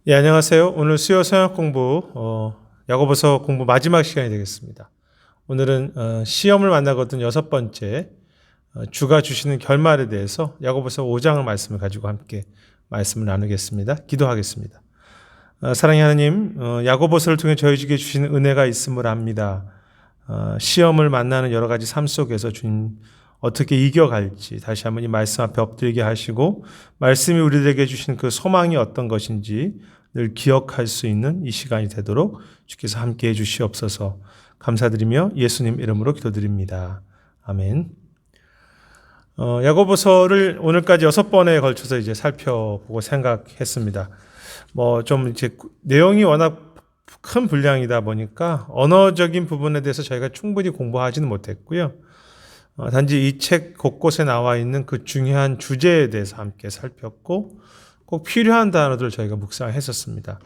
예, 안녕하세요. 오늘 수요 성역 공부, 야고보서 공부 마지막 시간이 되겠습니다. 오늘은 시험을 만나거든 여섯 번째, 주가 주시는 결말에 대해서 야고보서 5장을 말씀을 가지고 함께 말씀을 나누겠습니다. 기도하겠습니다. 사랑의 하나님, 야고보서를 통해 저희에게 주시는 은혜가 있음을 압니다. 시험을 만나는 여러 가지 삶 속에서 주님 어떻게 이겨갈지 다시 한번 이 말씀 앞에 엎드리게 하시고 말씀이 우리들에게 주신 그 소망이 어떤 것인지 늘 기억할 수 있는 이 시간이 되도록 주께서 함께해 주시옵소서. 감사드리며 예수님 이름으로 기도드립니다. 아멘. 야고보서를 오늘까지 6번에 걸쳐서 이제 살펴보고 생각했습니다. 좀 이제 내용이 워낙 큰 분량이다 보니까 언어적인 부분에 대해서 저희가 충분히 공부하지는 못했고요. 단지 이 책 곳곳에 나와 있는 그 중요한 주제에 대해서 함께 살폈고 꼭 필요한 단어들을 저희가 묵상했었습니다.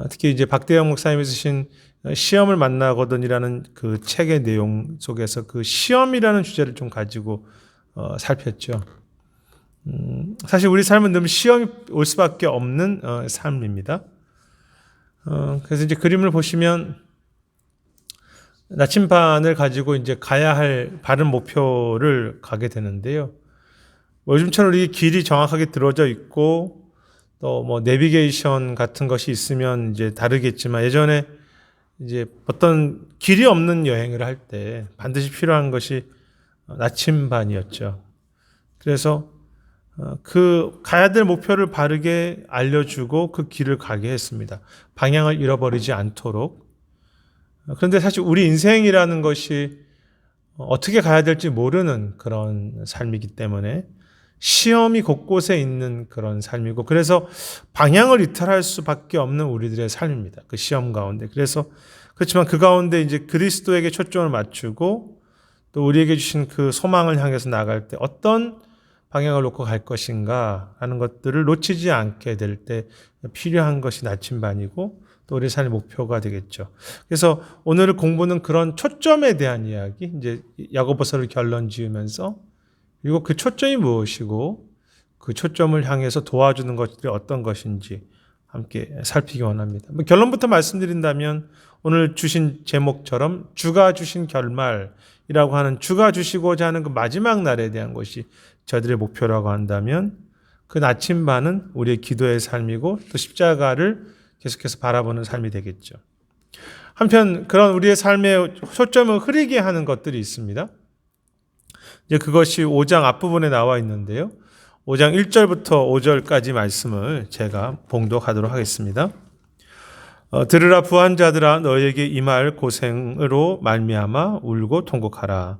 특히 이제 박대영 목사님이 쓰신 시험을 만나거든이라는 그 책의 내용 속에서 그 시험이라는 주제를 좀 가지고 살폈죠. 사실 우리 삶은 늘 시험이 올 수밖에 없는 삶입니다. 그래서 이제 그림을 보시면 나침반을 가지고 이제 가야 할 바른 목표를 가게 되는데요. 요즘처럼 우리 길이 정확하게 들어져 있고 또 내비게이션 같은 것이 있으면 이제 다르겠지만 예전에 이제 어떤 길이 없는 여행을 할 때 반드시 필요한 것이 나침반이었죠. 그래서 그 가야 될 목표를 바르게 알려주고 그 길을 가게 했습니다. 방향을 잃어버리지 않도록. 그런데 사실 우리 인생이라는 것이 어떻게 가야 될지 모르는 그런 삶이기 때문에 시험이 곳곳에 있는 그런 삶이고 그래서 방향을 이탈할 수밖에 없는 우리들의 삶입니다. 그 시험 가운데. 그렇지만 그 가운데 이제 그리스도에게 초점을 맞추고 또 우리에게 주신 그 소망을 향해서 나갈 때 어떤 방향을 놓고 갈 것인가 하는 것들을 놓치지 않게 될 때 필요한 것이 나침반이고 또 우리 삶의 목표가 되겠죠. 그래서 오늘 공부는 그런 초점에 대한 이야기, 이제 야고보서를 결론 지으면서 그리고 그 초점이 무엇이고 그 초점을 향해서 도와주는 것들이 어떤 것인지 함께 살피기 원합니다. 결론부터 말씀드린다면 오늘 주신 제목처럼 주가 주신 결말이라고 하는 주가 주시고자 하는 그 마지막 날에 대한 것이 저들의 목표라고 한다면 그 나침반은 우리의 기도의 삶이고 또 십자가를 계속해서 바라보는 삶이 되겠죠. 한편 그런 우리의 삶의 초점을 흐리게 하는 것들이 있습니다. 이제 그것이 5장 앞부분에 나와 있는데요. 5장 1절부터 5절까지 말씀을 제가 봉독하도록 하겠습니다. 들으라 부한 자들아 너희에게 임할 고생으로 말미암아 울고 통곡하라.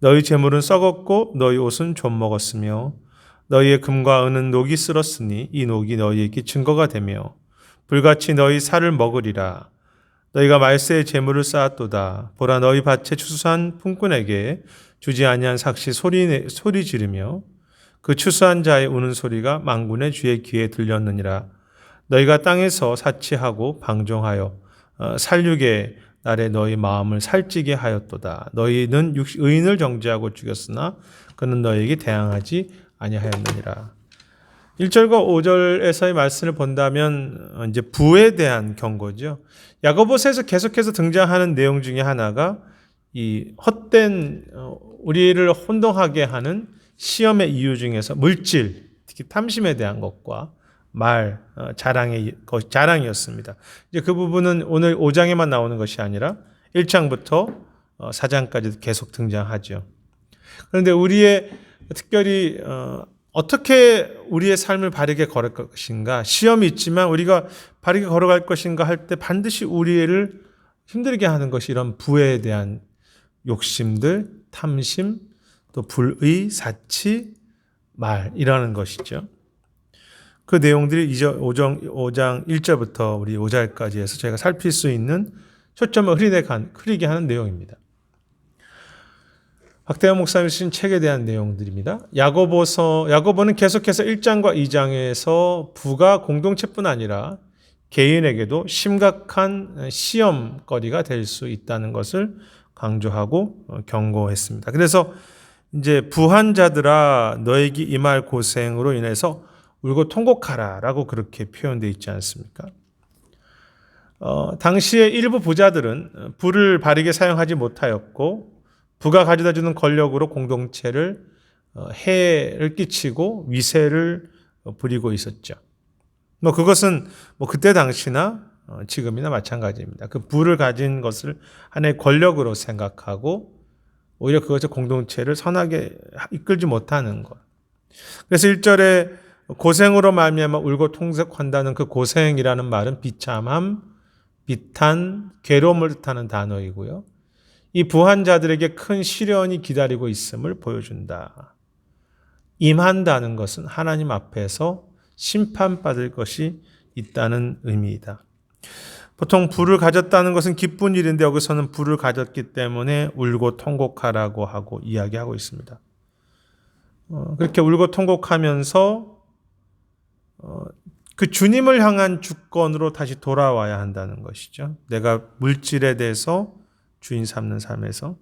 너희 재물은 썩었고 너희 옷은 좀 먹었으며 너희의 금과 은은 녹이 쓸었으니 이 녹이 너희에게 증거가 되며 불같이 너희 살을 먹으리라. 너희가 말세의 재물을 쌓았도다. 보라 너희 밭에 추수한 품꾼에게 주지 아니한 삭시 소리 지르며 그 추수한 자의 우는 소리가 만군의 주의 귀에 들렸느니라. 너희가 땅에서 사치하고 방종하여 살육의 날에 너희 마음을 살찌게 하였도다. 너희는 의인을 정죄하고 죽였으나 그는 너희에게 대항하지 아니하였느니라. 1절과 5절에서의 말씀을 본다면 이제 부에 대한 경고죠. 야고보서에서 계속해서 등장하는 내용 중에 하나가 이 헛된 우리를 혼동하게 하는 시험의 이유 중에서 물질, 특히 탐심에 대한 것과 자랑이었습니다. 이제 그 부분은 오늘 5장에만 나오는 것이 아니라 1장부터 4장까지 계속 등장하죠. 그런데 우리의 특별히 어떻게 우리의 삶을 바르게 걸을 것인가, 시험이 있지만 우리가 바르게 걸어갈 것인가 할 때 반드시 우리를 힘들게 하는 것이 이런 부에 대한 욕심들, 탐심, 또 불의, 사치, 말이라는 것이죠. 그 내용들이 5장 1절부터 우리 5절까지 해서 저희가 살필 수 있는 초점을 흐리게 하는 내용입니다. 박대영 목사님이 쓰신 책에 대한 내용들입니다. 야고보는 계속해서 1장과 2장에서 부가 공동체뿐 아니라 개인에게도 심각한 시험거리가 될 수 있다는 것을 강조하고 경고했습니다. 그래서 이제 부한 자들아 너에게 임할 고생으로 인해서 울고 통곡하라라고 그렇게 표현되어 있지 않습니까? 당시에 일부 부자들은 부를 바르게 사용하지 못하였고 부가 가져다주는 권력으로 공동체를 해를 끼치고 위세를 부리고 있었죠. 그것은 그때 당시나 지금이나 마찬가지입니다. 그 부를 가진 것을 하나의 권력으로 생각하고 오히려 그것이 공동체를 선하게 이끌지 못하는 것. 그래서 1절에 고생으로 말미암아 울고 통곡한다는 그 고생이라는 말은 비참함, 비탄, 괴로움을 뜻하는 단어이고요. 이 부한 자들에게 큰 시련이 기다리고 있음을 보여준다. 임한다는 것은 하나님 앞에서 심판받을 것이 있다는 의미이다. 보통 부를 가졌다는 것은 기쁜 일인데 여기서는 부를 가졌기 때문에 울고 통곡하라고 하고 이야기하고 있습니다. 그렇게 울고 통곡하면서 그 주님을 향한 주권으로 다시 돌아와야 한다는 것이죠. 내가 물질에 대해서 주인 삼는 삶에서.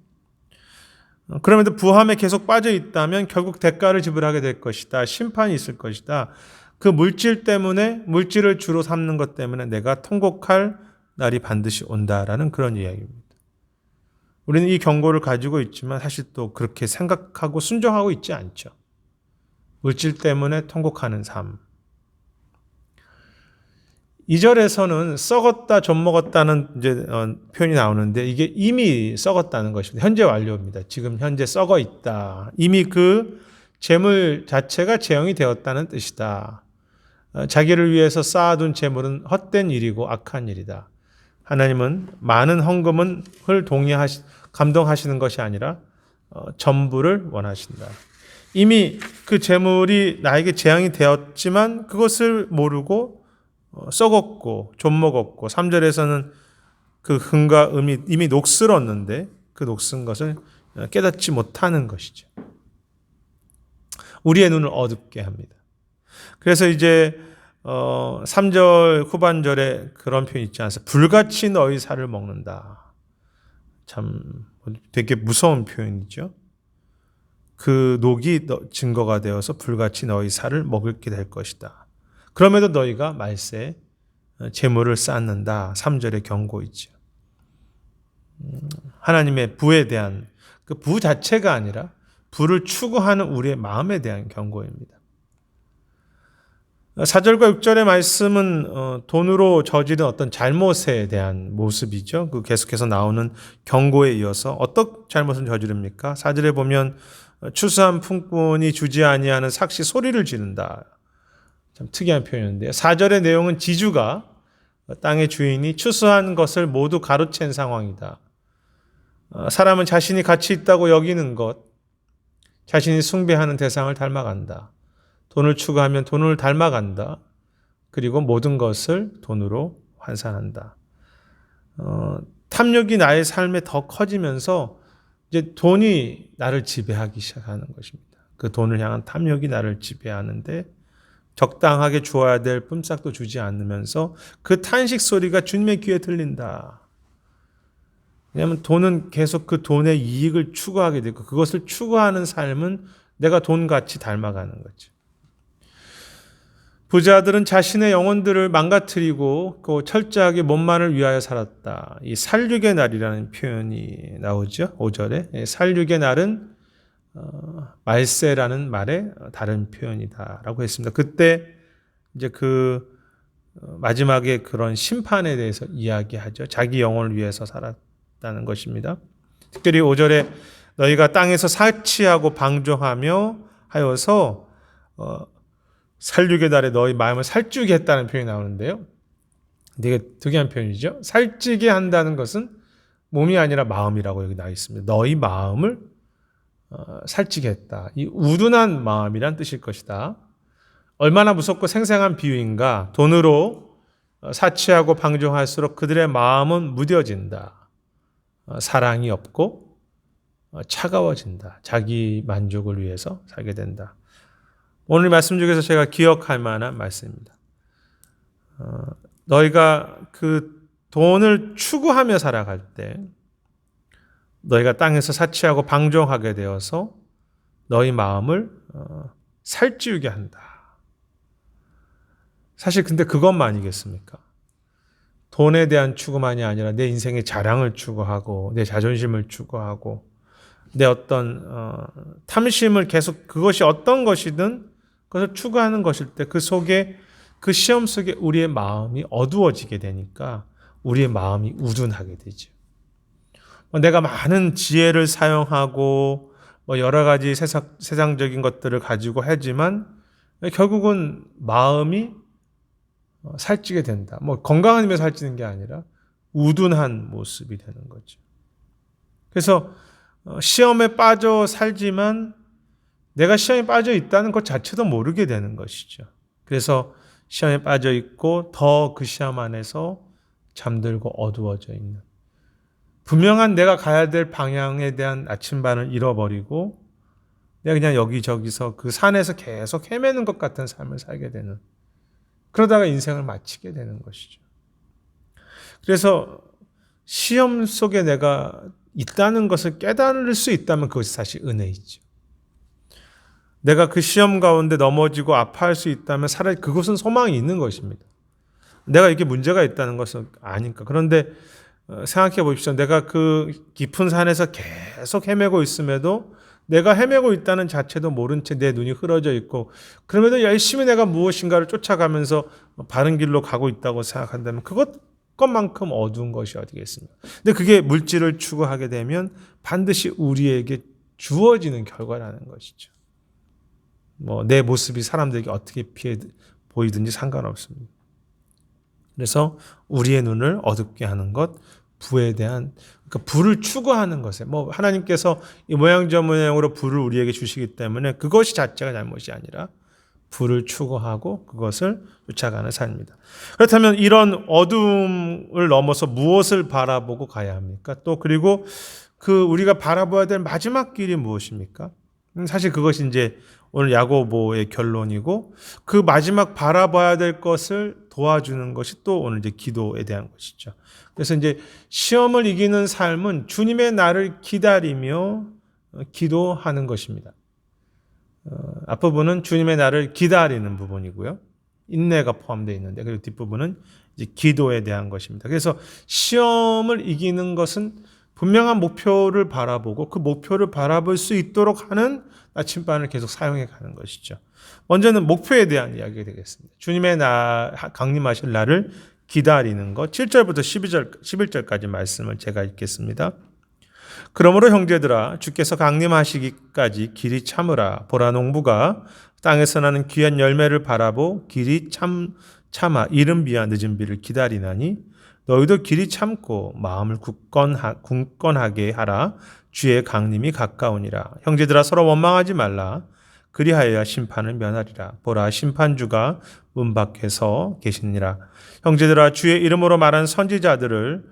그럼에도 부함에 계속 빠져 있다면 결국 대가를 지불하게 될 것이다. 심판이 있을 것이다. 그 물질 때문에, 물질을 주로 삼는 것 때문에 내가 통곡할 날이 반드시 온다라는 그런 이야기입니다. 우리는 이 경고를 가지고 있지만 사실 또 그렇게 생각하고 순종하고 있지 않죠. 물질 때문에 통곡하는 삶. 2절에서는 썩었다, 좀 먹었다는 이제 표현이 나오는데 이게 이미 썩었다는 것입니다. 현재 완료입니다. 지금 현재 썩어 있다. 이미 그 재물 자체가 재형이 되었다는 뜻이다. 자기를 위해서 쌓아둔 재물은 헛된 일이고 악한 일이다. 하나님은 많은 헌금을 감동하시는 것이 아니라 전부를 원하신다. 이미 그 재물이 나에게 재앙이 되었지만 그것을 모르고 썩었고 좀 먹었고 3절에서는 그 흠과 음이 이미 녹슬었는데 그 녹슨 것을 깨닫지 못하는 것이죠. 우리의 눈을 어둡게 합니다. 그래서 이제 3절 후반절에 그런 표현이 있지 않습니까? 불같이 너희 살을 먹는다. 참 되게 무서운 표현이죠. 그 녹이 증거가 되어서 불같이 너희 살을 먹게 될 것이다. 그럼에도 너희가 말세에 재물을 쌓는다. 3절의 경고이죠. 하나님의 부에 대한 그 부 자체가 아니라 부를 추구하는 우리의 마음에 대한 경고입니다. 4절과 6절의 말씀은 돈으로 저지른 어떤 잘못에 대한 모습이죠. 그 계속해서 나오는 경고에 이어서 어떤 잘못을 저지릅니까? 4절에 보면 추수한 품꾼이 주지 아니하는 삭시 소리를 지른다. 참 특이한 표현인데요. 4절의 내용은 지주가 땅의 주인이 추수한 것을 모두 가로챈 상황이다. 사람은 자신이 가치 있다고 여기는 것, 자신이 숭배하는 대상을 닮아간다. 돈을 추구하면 돈을 닮아간다. 그리고 모든 것을 돈으로 환산한다. 탐욕이 나의 삶에 더 커지면서 이제 돈이 나를 지배하기 시작하는 것입니다. 그 돈을 향한 탐욕이 나를 지배하는데 적당하게 주어야 될 뿜싹도 주지 않으면서 그 탄식 소리가 주님의 귀에 들린다. 왜냐하면 돈은 계속 그 돈의 이익을 추구하게 되고 그것을 추구하는 삶은 내가 돈같이 닮아가는 거죠. 부자들은 자신의 영혼들을 망가뜨리고 그 철저하게 몸만을 위하여 살았다. 이 살육의 날이라는 표현이 나오죠. 5절에. 살육의 날은 말세라는 말의 다른 표현이다라고 했습니다. 그때 이제 그 마지막에 그런 심판에 대해서 이야기하죠. 자기 영혼을 위해서 살았다는 것입니다. 특별히 5절에 너희가 땅에서 사치하고 방종하며 하여서 살육의 날에 너희 마음을 살찌게 했다는 표현이 나오는데요. 되게 특이한 표현이죠. 살찌게 한다는 것은 몸이 아니라 마음이라고 여기 나와 있습니다. 너희 마음을 살찌게 했다. 이 우둔한 마음이란 뜻일 것이다. 얼마나 무섭고 생생한 비유인가. 돈으로 사치하고 방종할수록 그들의 마음은 무뎌진다. 사랑이 없고 차가워진다. 자기 만족을 위해서 살게 된다. 오늘 말씀 중에서 제가 기억할 만한 말씀입니다. 너희가 그 돈을 추구하며 살아갈 때 너희가 땅에서 사치하고 방종하게 되어서 너희 마음을 살찌우게 한다. 사실 근데 그것만이겠습니까? 돈에 대한 추구만이 아니라 내 인생의 자랑을 추구하고 내 자존심을 추구하고 내 어떤 탐심을 계속 그것이 어떤 것이든 그것을 추구하는 것일 때 그 속에 그 시험 속에 우리의 마음이 어두워지게 되니까 우리의 마음이 우둔하게 되죠. 내가 많은 지혜를 사용하고 여러 가지 세상적인 것들을 가지고 하지만 결국은 마음이 살찌게 된다. 건강한 의미에서 살찌는 게 아니라 우둔한 모습이 되는 거죠. 그래서 시험에 빠져 살지만 내가 시험에 빠져 있다는 것 자체도 모르게 되는 것이죠. 그래서 시험에 빠져 있고 더 그 시험 안에서 잠들고 어두워져 있는, 분명한 내가 가야 될 방향에 대한 나침반을 잃어버리고 내가 그냥 여기저기서 그 산에서 계속 헤매는 것 같은 삶을 살게 되는, 그러다가 인생을 마치게 되는 것이죠. 그래서 시험 속에 내가 있다는 것을 깨달을 수 있다면 그것이 사실 은혜이죠. 내가 그 시험 가운데 넘어지고 아파할 수 있다면 차라리 그것은 소망이 있는 것입니다. 내가 이렇게 문제가 있다는 것은 아니까. 그런데 생각해 보십시오. 내가 그 깊은 산에서 계속 헤매고 있음에도 내가 헤매고 있다는 자체도 모른 채 내 눈이 흐려져 있고, 그럼에도 열심히 내가 무엇인가를 쫓아가면서 바른 길로 가고 있다고 생각한다면 그것만큼 어두운 것이 어디겠습니까? 근데 그게 물질을 추구하게 되면 반드시 우리에게 주어지는 결과라는 것이죠. 내 모습이 사람들에게 어떻게 피해 보이든지 상관없습니다. 그래서 우리의 눈을 어둡게 하는 것, 부에 대한, 그러니까 부를 추구하는 것에, 하나님께서 이 모양 저 모양으로 부를 우리에게 주시기 때문에 그것이 자체가 잘못이 아니라 부를 추구하고 그것을 쫓아가는 삶입니다. 그렇다면 이런 어둠을 넘어서 무엇을 바라보고 가야 합니까? 또 그리고 그 우리가 바라봐야 될 마지막 길이 무엇입니까? 사실 그것이 이제 오늘 야고보의 결론이고, 그 마지막 바라봐야 될 것을 도와주는 것이 또 오늘 이제 기도에 대한 것이죠. 그래서 이제 시험을 이기는 삶은 주님의 날을 기다리며 기도하는 것입니다. 앞부분은 주님의 날을 기다리는 부분이고요. 인내가 포함되어 있는데, 그리고 뒷부분은 이제 기도에 대한 것입니다. 그래서 시험을 이기는 것은 분명한 목표를 바라보고 그 목표를 바라볼 수 있도록 하는 나침반을 계속 사용해 가는 것이죠. 먼저는 목표에 대한 이야기가 되겠습니다. 주님의 강림하실 날을 기다리는 것. 7절부터 11절까지 말씀을 제가 읽겠습니다. 그러므로 형제들아, 주께서 강림하시기까지 길이 참으라. 보라, 농부가 땅에서 나는 귀한 열매를 바라보 길이 참아 이른 비와 늦은 비를 기다리나니 너희도 길이 참고 마음을 굳건하게 하라. 주의 강림이 가까우니라. 형제들아, 서로 원망하지 말라. 그리하여야 심판을 면하리라. 보라, 심판주가 문 밖에서 계시니라. 형제들아, 주의 이름으로 말한 선지자들을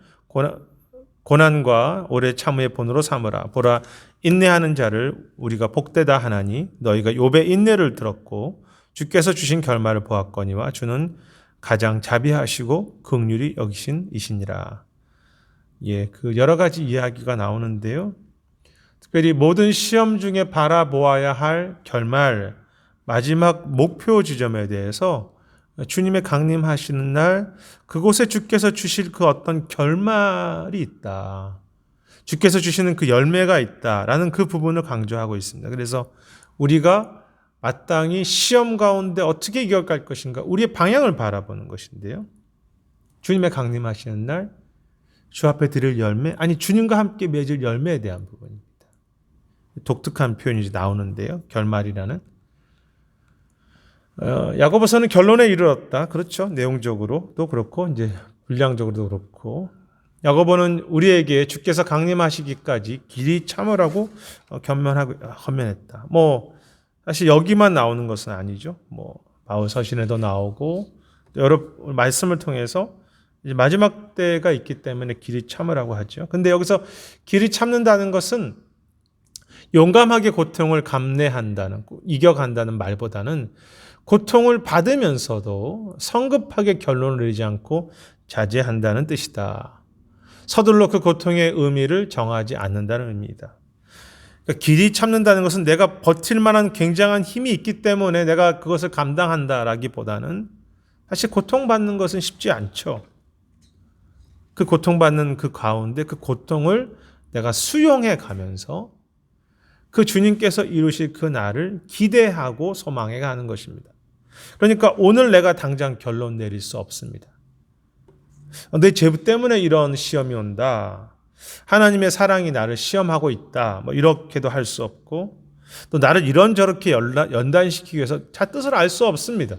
고난과 오래 참음의 본으로 삼으라. 보라, 인내하는 자를 우리가 복되다 하나니 너희가 욥의 인내를 들었고 주께서 주신 결말을 보았거니와 주는 가장 자비하시고 긍휼히 여기신 이시니라. 그 여러 가지 이야기가 나오는데요. 특별히 모든 시험 중에 바라보아야 할 결말, 마지막 목표 지점에 대해서 주님의 강림하시는 날 그곳에 주께서 주실 그 어떤 결말이 있다. 주께서 주시는 그 열매가 있다라는 그 부분을 강조하고 있습니다. 그래서 우리가 마땅히 시험 가운데 어떻게 이겨갈 것인가, 우리의 방향을 바라보는 것인데요. 주님의 강림하시는 날 주 앞에 드릴 열매, 아니 주님과 함께 맺을 열매에 대한 부분입니다. 독특한 표현이 나오는데요. 결말이라는. 야고보서는 결론에 이르렀다. 그렇죠. 내용적으로도 그렇고 이제 분량적으로도 그렇고, 야고보는 우리에게 주께서 강림하시기까지 길이 참으라고 권면했다. 사실 여기만 나오는 것은 아니죠. 바울 서신에도 나오고 여러 말씀을 통해서 이제 마지막 때가 있기 때문에 길이 참으라고 하죠. 근데 여기서 길이 참는다는 것은 용감하게 고통을 감내한다는, 이겨간다는 말보다는 고통을 받으면서도 성급하게 결론을 내리지 않고 자제한다는 뜻이다. 서둘러 그 고통의 의미를 정하지 않는다는 의미이다. 그러니까 길이 참는다는 것은 내가 버틸 만한 굉장한 힘이 있기 때문에 내가 그것을 감당한다라기보다는 사실 고통받는 것은 쉽지 않죠. 그 고통받는 그 가운데 그 고통을 내가 수용해 가면서 그 주님께서 이루실 그 날을 기대하고 소망해 가는 것입니다. 그러니까 오늘 내가 당장 결론 내릴 수 없습니다. 내 죄 때문에 이런 시험이 온다. 하나님의 사랑이 나를 시험하고 있다. 뭐 이렇게도 할 수 없고 또 나를 이런저렇게 연단시키기 위해서 자 뜻을 알 수 없습니다.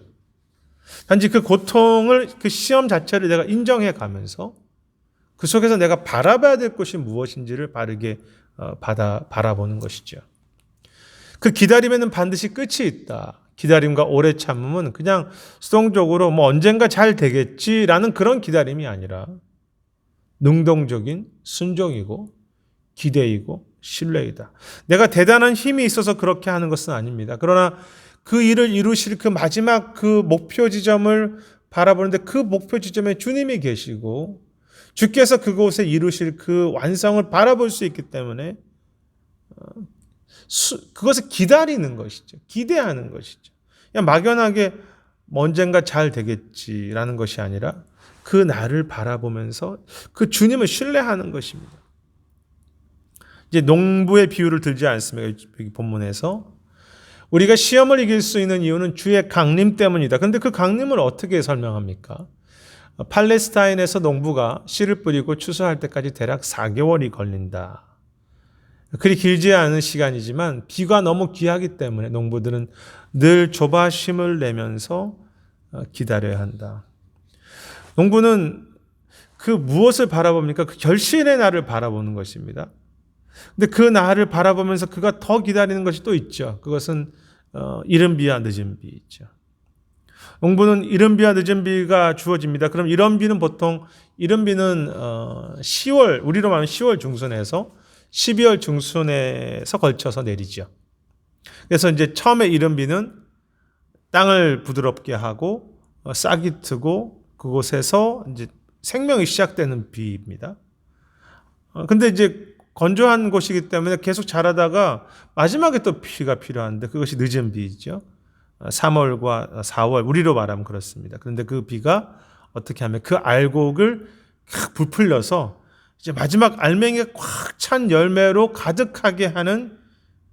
단지 그 고통을 그 시험 자체를 내가 인정해 가면서 그 속에서 내가 바라봐야 될 것이 무엇인지를 바르게 바라보는 것이죠. 그 기다림에는 반드시 끝이 있다. 기다림과 오래 참음은 그냥 수동적으로 뭐 언젠가 잘 되겠지라는 그런 기다림이 아니라 능동적인 순종이고 기대이고 신뢰이다. 내가 대단한 힘이 있어서 그렇게 하는 것은 아닙니다. 그러나 그 일을 이루실 그 마지막 그 목표 지점을 바라보는데 그 목표 지점에 주님이 계시고 주께서 그곳에 이루실 그 완성을 바라볼 수 있기 때문에 그것을 기다리는 것이죠. 기대하는 것이죠. 그냥 막연하게 언젠가 잘 되겠지라는 것이 아니라 그 날을 바라보면서 그 주님을 신뢰하는 것입니다. 이제 농부의 비유를 들지 않습니까? 여기 본문에서 우리가 시험을 이길 수 있는 이유는 주의 강림 때문이다. 그런데 그 강림을 어떻게 설명합니까? 팔레스타인에서 농부가 씨를 뿌리고 추수할 때까지 대략 4개월이 걸린다. 그리 길지 않은 시간이지만 비가 너무 귀하기 때문에 농부들은 늘 조바심을 내면서 기다려야 한다. 농부는 그 무엇을 바라봅니까? 그 결실의 날을 바라보는 것입니다. 근데 그 날을 바라보면서 그가 더 기다리는 것이 또 있죠. 그것은 이른 비와 늦은 비 있죠. 농부는 이른 비와 늦은 비가 주어집니다. 그럼 이런 비는 보통 이른 비는 10월 우리로 말하면 10월 중순에서 12월 중순에서 걸쳐서 내리죠. 그래서 이제 처음에 이른 비는 땅을 부드럽게 하고 싹이 트고 그곳에서 이제 생명이 시작되는 비입니다. 근데 이제 건조한 곳이기 때문에 계속 자라다가 마지막에 또 비가 필요한데 그것이 늦은 비이죠. 3월과 4월 우리로 말하면 그렇습니다. 그런데 그 비가 어떻게 하면 그 알곡을 부풀려서 이제 마지막 알맹이가 꽉 찬 열매로 가득하게 하는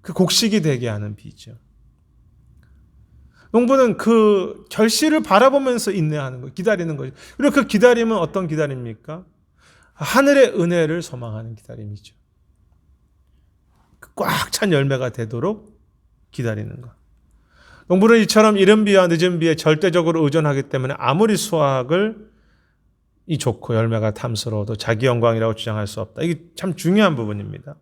그 곡식이 되게 하는 비죠. 농부는 그 결실을 바라보면서 인내하는 거예요. 기다리는 거죠. 그리고 그 기다림은 어떤 기다림입니까? 하늘의 은혜를 소망하는 기다림이죠. 꽉 찬 열매가 되도록 기다리는 것. 농부는 이처럼 이른 비와 늦은 비에 절대적으로 의존하기 때문에 아무리 수확을 이 좋고 열매가 탐스러워도 자기 영광이라고 주장할 수 없다. 이게 참 중요한 부분입니다.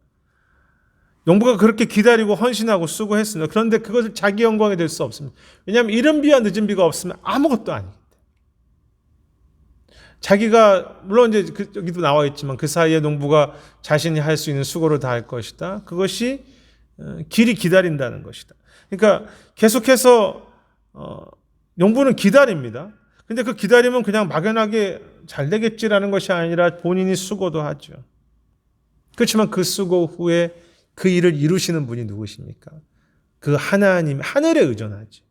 농부가 그렇게 기다리고 헌신하고 수고했습니다. 그런데 그것을 자기 영광이 될 수 없습니다. 왜냐하면 이른 비와 늦은 비가 없으면 아무것도 아니기 때문에. 자기가 물론 이제 여기도 나와 있지만 그 사이에 농부가 자신이 할 수 있는 수고를 다할 것이다. 그것이 길이 기다린다는 것이다. 그러니까 계속해서 농부는 기다립니다. 근데 그 기다림은 그냥 막연하게 잘 되겠지라는 것이 아니라 본인이 수고도 하죠. 그렇지만 그 수고 후에 그 일을 이루시는 분이 누구십니까? 그 하나님, 하늘에 의존하지.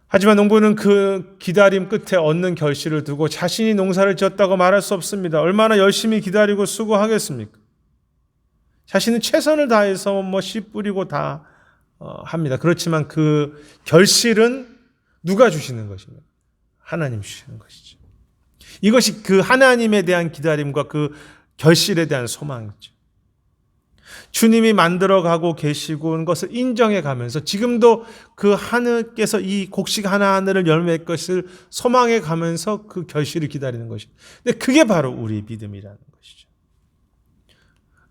하지만 농부는 그 기다림 끝에 얻는 결실을 두고 자신이 농사를 지었다고 말할 수 없습니다. 얼마나 열심히 기다리고 수고하겠습니까? 자신은 최선을 다해서 씨 뿌리고 다 합니다. 그렇지만 그 결실은 누가 주시는 것입니까? 하나님 주시는 것이죠. 이것이 그 하나님에 대한 기다림과 그 결실에 대한 소망이죠. 주님이 만들어가고 계시고 것을 인정해 가면서 지금도 그 하늘께서 이 곡식 하나하나를 열매할 것을 소망해 가면서 그 결실을 기다리는 것입니다. 근데 그게 바로 우리 믿음이라는 것이죠.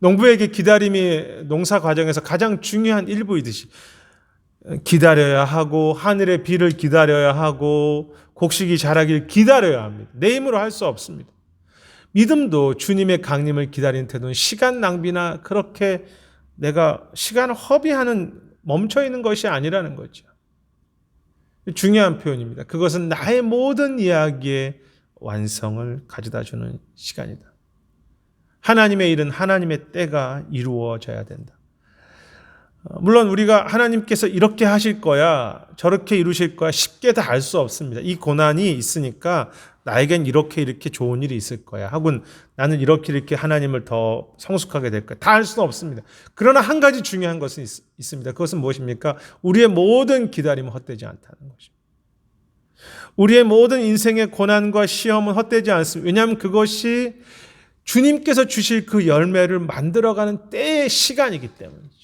농부에게 기다림이 농사 과정에서 가장 중요한 일부이듯이 기다려야 하고 하늘의 비를 기다려야 하고 곡식이 자라길 기다려야 합니다. 내 힘으로 할 수 없습니다. 믿음도 주님의 강림을 기다리는 태도는 시간 낭비나 그렇게 내가 시간을 허비하는 멈춰있는 것이 아니라는 거죠. 중요한 표현입니다. 그것은 나의 모든 이야기의 완성을 가져다주는 시간이다. 하나님의 일은 하나님의 때가 이루어져야 된다. 물론 우리가 하나님께서 이렇게 하실 거야, 저렇게 이루실 거야 쉽게 다 알 수 없습니다. 이 고난이 있으니까 나에겐 이렇게 좋은 일이 있을 거야. 하군 나는 이렇게 하나님을 더 성숙하게 될 거야. 다 알 수는 없습니다. 그러나 한 가지 중요한 것은 있습니다. 그것은 무엇입니까? 우리의 모든 기다림은 헛되지 않다는 것입니다. 우리의 모든 인생의 고난과 시험은 헛되지 않습니다. 왜냐하면 그것이 주님께서 주실 그 열매를 만들어가는 때의 시간이기 때문이죠.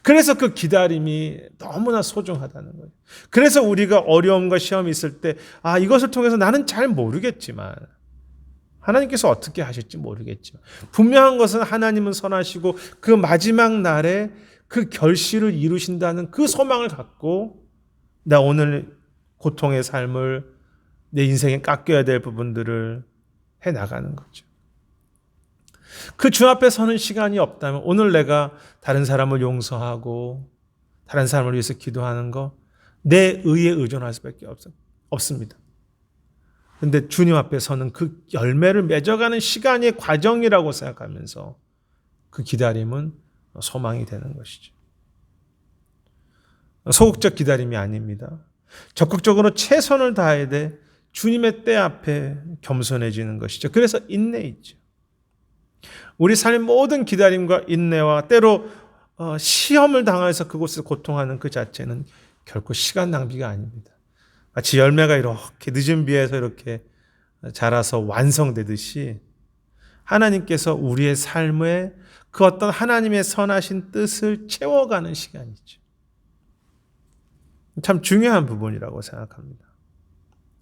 그래서 그 기다림이 너무나 소중하다는 거예요. 그래서 우리가 어려움과 시험이 있을 때 이것을 통해서 나는 잘 모르겠지만 하나님께서 어떻게 하실지 모르겠지만 분명한 것은 하나님은 선하시고 그 마지막 날에 그 결실을 이루신다는 그 소망을 갖고 나 오늘 고통의 삶을 내 인생에 깎여야 될 부분들을 해나가는 거죠. 그 주 앞에 서는 시간이 없다면 오늘 내가 다른 사람을 용서하고 다른 사람을 위해서 기도하는 거 내 의에 의존할 수밖에 없습니다. 그런데 주님 앞에 서는 그 열매를 맺어가는 시간의 과정이라고 생각하면서 그 기다림은 소망이 되는 것이죠. 소극적 기다림이 아닙니다. 적극적으로 최선을 다해야 돼 주님의 때 앞에 겸손해지는 것이죠. 그래서 인내있죠. 우리 삶의 모든 기다림과 인내와 때로 시험을 당해서 그곳에서 고통하는 그 자체는 결코 시간 낭비가 아닙니다. 마치 열매가 이렇게 늦은 비에서 이렇게 자라서 완성되듯이 하나님께서 우리의 삶에 그 어떤 하나님의 선하신 뜻을 채워가는 시간이죠. 참 중요한 부분이라고 생각합니다.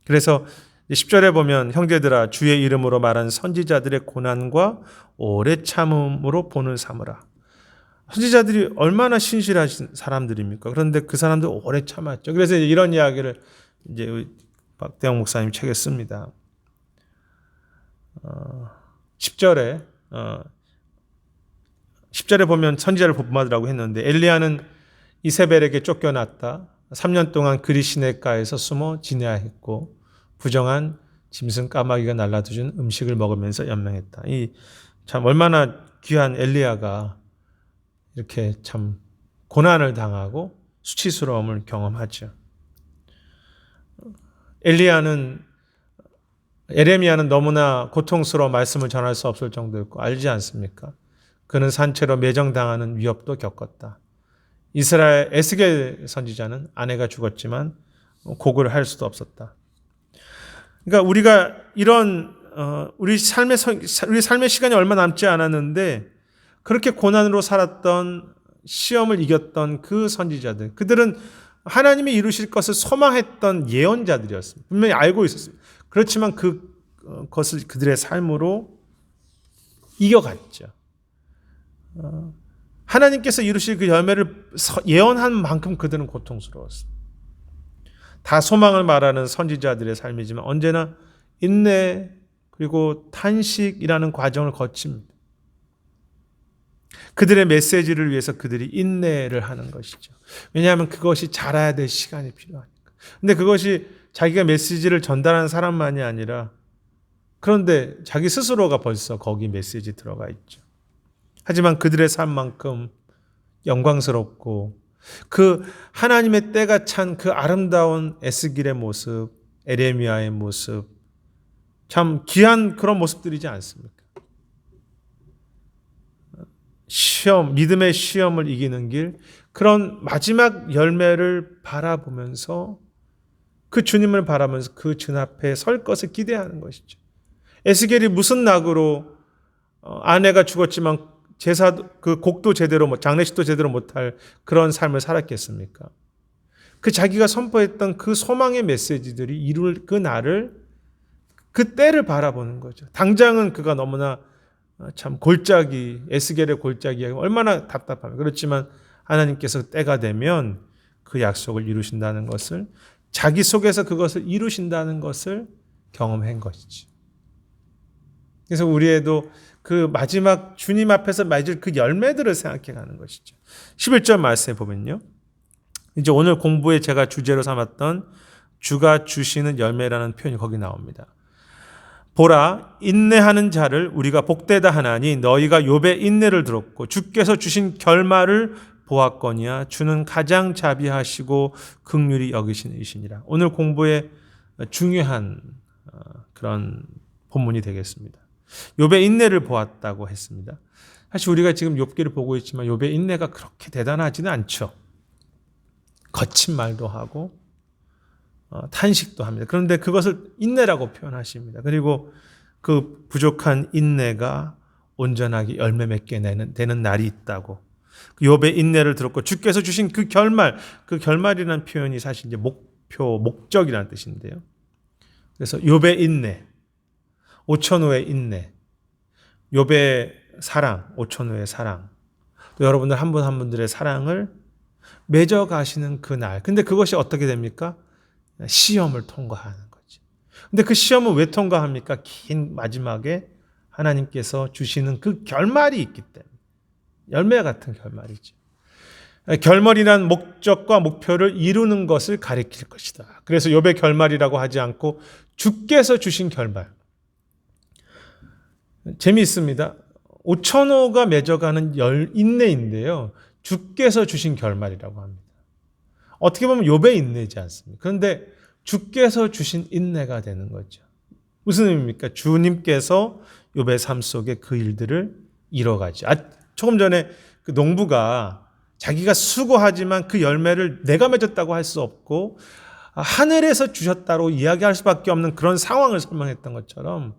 그래서 10절에 보면 형제들아 주의 이름으로 말한 선지자들의 고난과 오래 참음으로 본을 삼으라. 선지자들이 얼마나 신실하신 사람들입니까? 그런데 그 사람들 오래 참았죠. 그래서 이런 이야기를 이제 박대영 목사님 책에 씁니다. 10절에 보면 선지자를 본받으라고 했는데 엘리야는 이세벨에게 쫓겨났다. 3년 동안 그리 시냇가에서 숨어 지내야했고 부정한 짐승 까마귀가 날라드준 음식을 먹으면서 연명했다. 이 참 얼마나 귀한 엘리야가 이렇게 참 고난을 당하고 수치스러움을 경험하죠. 에레미야는 너무나 고통스러운 말씀을 전할 수 없을 정도였고 알지 않습니까? 그는 산채로 매정당하는 위협도 겪었다. 이스라엘 에스겔 선지자는 아내가 죽었지만 곡을 할 수도 없었다. 그러니까 우리가 이런 우리 삶의 시간이 얼마 남지 않았는데 그렇게 고난으로 살았던 시험을 이겼던 그 선지자들, 그들은 하나님이 이루실 것을 소망했던 예언자들이었습니다. 분명히 알고 있었습니다. 그렇지만 그것을 그들의 삶으로 이겨갔죠. 하나님께서 이루실 그 열매를 예언한 만큼 그들은 고통스러웠습니다. 다 소망을 말하는 선지자들의 삶이지만 언제나 인내 그리고 탄식이라는 과정을 거칩니다. 그들의 메시지를 위해서 그들이 인내를 하는 것이죠. 왜냐하면 그것이 자라야 될 시간이 필요하니까. 근데 그것이 자기가 메시지를 전달하는 사람만이 아니라 그런데 자기 스스로가 벌써 거기 메시지 들어가 있죠. 하지만 그들의 삶만큼 영광스럽고 그 하나님의 때가 찬 그 아름다운 에스겔의 모습, 에레미야의 모습, 참 귀한 그런 모습들이지 않습니까? 믿음의 시험을 이기는 길, 그런 마지막 열매를 바라보면서 그 주님을 바라면서 그 주 앞에 설 것을 기대하는 것이죠. 에스겔이 무슨 낙으로 아내가 죽었지만 그 곡도 제대로 장례식도 제대로 못할 그런 삶을 살았겠습니까? 그 자기가 선포했던 그 소망의 메시지들이 이룰 그 날을 그 때를 바라보는 거죠. 당장은 그가 너무나 참 에스겔의 골짜기 얼마나 답답합니까? 그렇지만 하나님께서 때가 되면 그 약속을 이루신다는 것을 자기 속에서 그것을 이루신다는 것을 경험한 것이지. 그래서 우리에도 그 마지막 주님 앞에서 맺을 그 열매들을 생각해 가는 것이죠. 11절 말씀에 보면요. 이제 오늘 공부에 제가 주제로 삼았던 주가 주시는 열매라는 표현이 거기 나옵니다. 보라, 인내하는 자를 우리가 복되다 하나니 너희가 욥의 인내를 들었고 주께서 주신 결말을 보았거니와 주는 가장 자비하시고 긍휼히 여기시는 이시니라. 오늘 공부의 중요한 그런 본문이 되겠습니다. 욥의 인내를 보았다고 했습니다. 사실 우리가 지금 욥기를 보고 있지만 욥의 인내가 그렇게 대단하지는 않죠. 거친 말도 하고 탄식도 합니다. 그런데 그것을 인내라고 표현하십니다. 그리고 그 부족한 인내가 온전하게 열매 맺게 되는 날이 있다고. 욥의 인내를 들었고 주께서 주신 그 결말이라는 표현이 사실 이제 목적이라는 뜻인데요. 그래서 욥의 인내, 5천 후의 인내, 욥의 사랑, 5천 후의 사랑, 또 여러분들 한 분 한 분들의 사랑을 맺어가시는 그 날. 근데 그것이 어떻게 됩니까? 시험을 통과하는 거지. 근데 그 시험은 왜 통과합니까? 긴 마지막에 하나님께서 주시는 그 결말이 있기 때문에. 열매 같은 결말이죠. 결말이란 목적과 목표를 이루는 것을 가리킬 것이다. 그래서 욥의 결말이라고 하지 않고 주께서 주신 결말. 재미있습니다. 5천호가 맺어가는 인내인데요. 주께서 주신 결말이라고 합니다. 어떻게 보면 욥의 인내지 않습니까? 그런데 주께서 주신 인내가 되는 거죠. 무슨 의미입니까? 주님께서 욥의 삶 속에 그 일들을 이뤄가죠. 조금 전에 그 농부가 자기가 수고하지만 그 열매를 내가 맺었다고 할 수 없고 하늘에서 주셨다고 이야기할 수밖에 없는 그런 상황을 설명했던 것처럼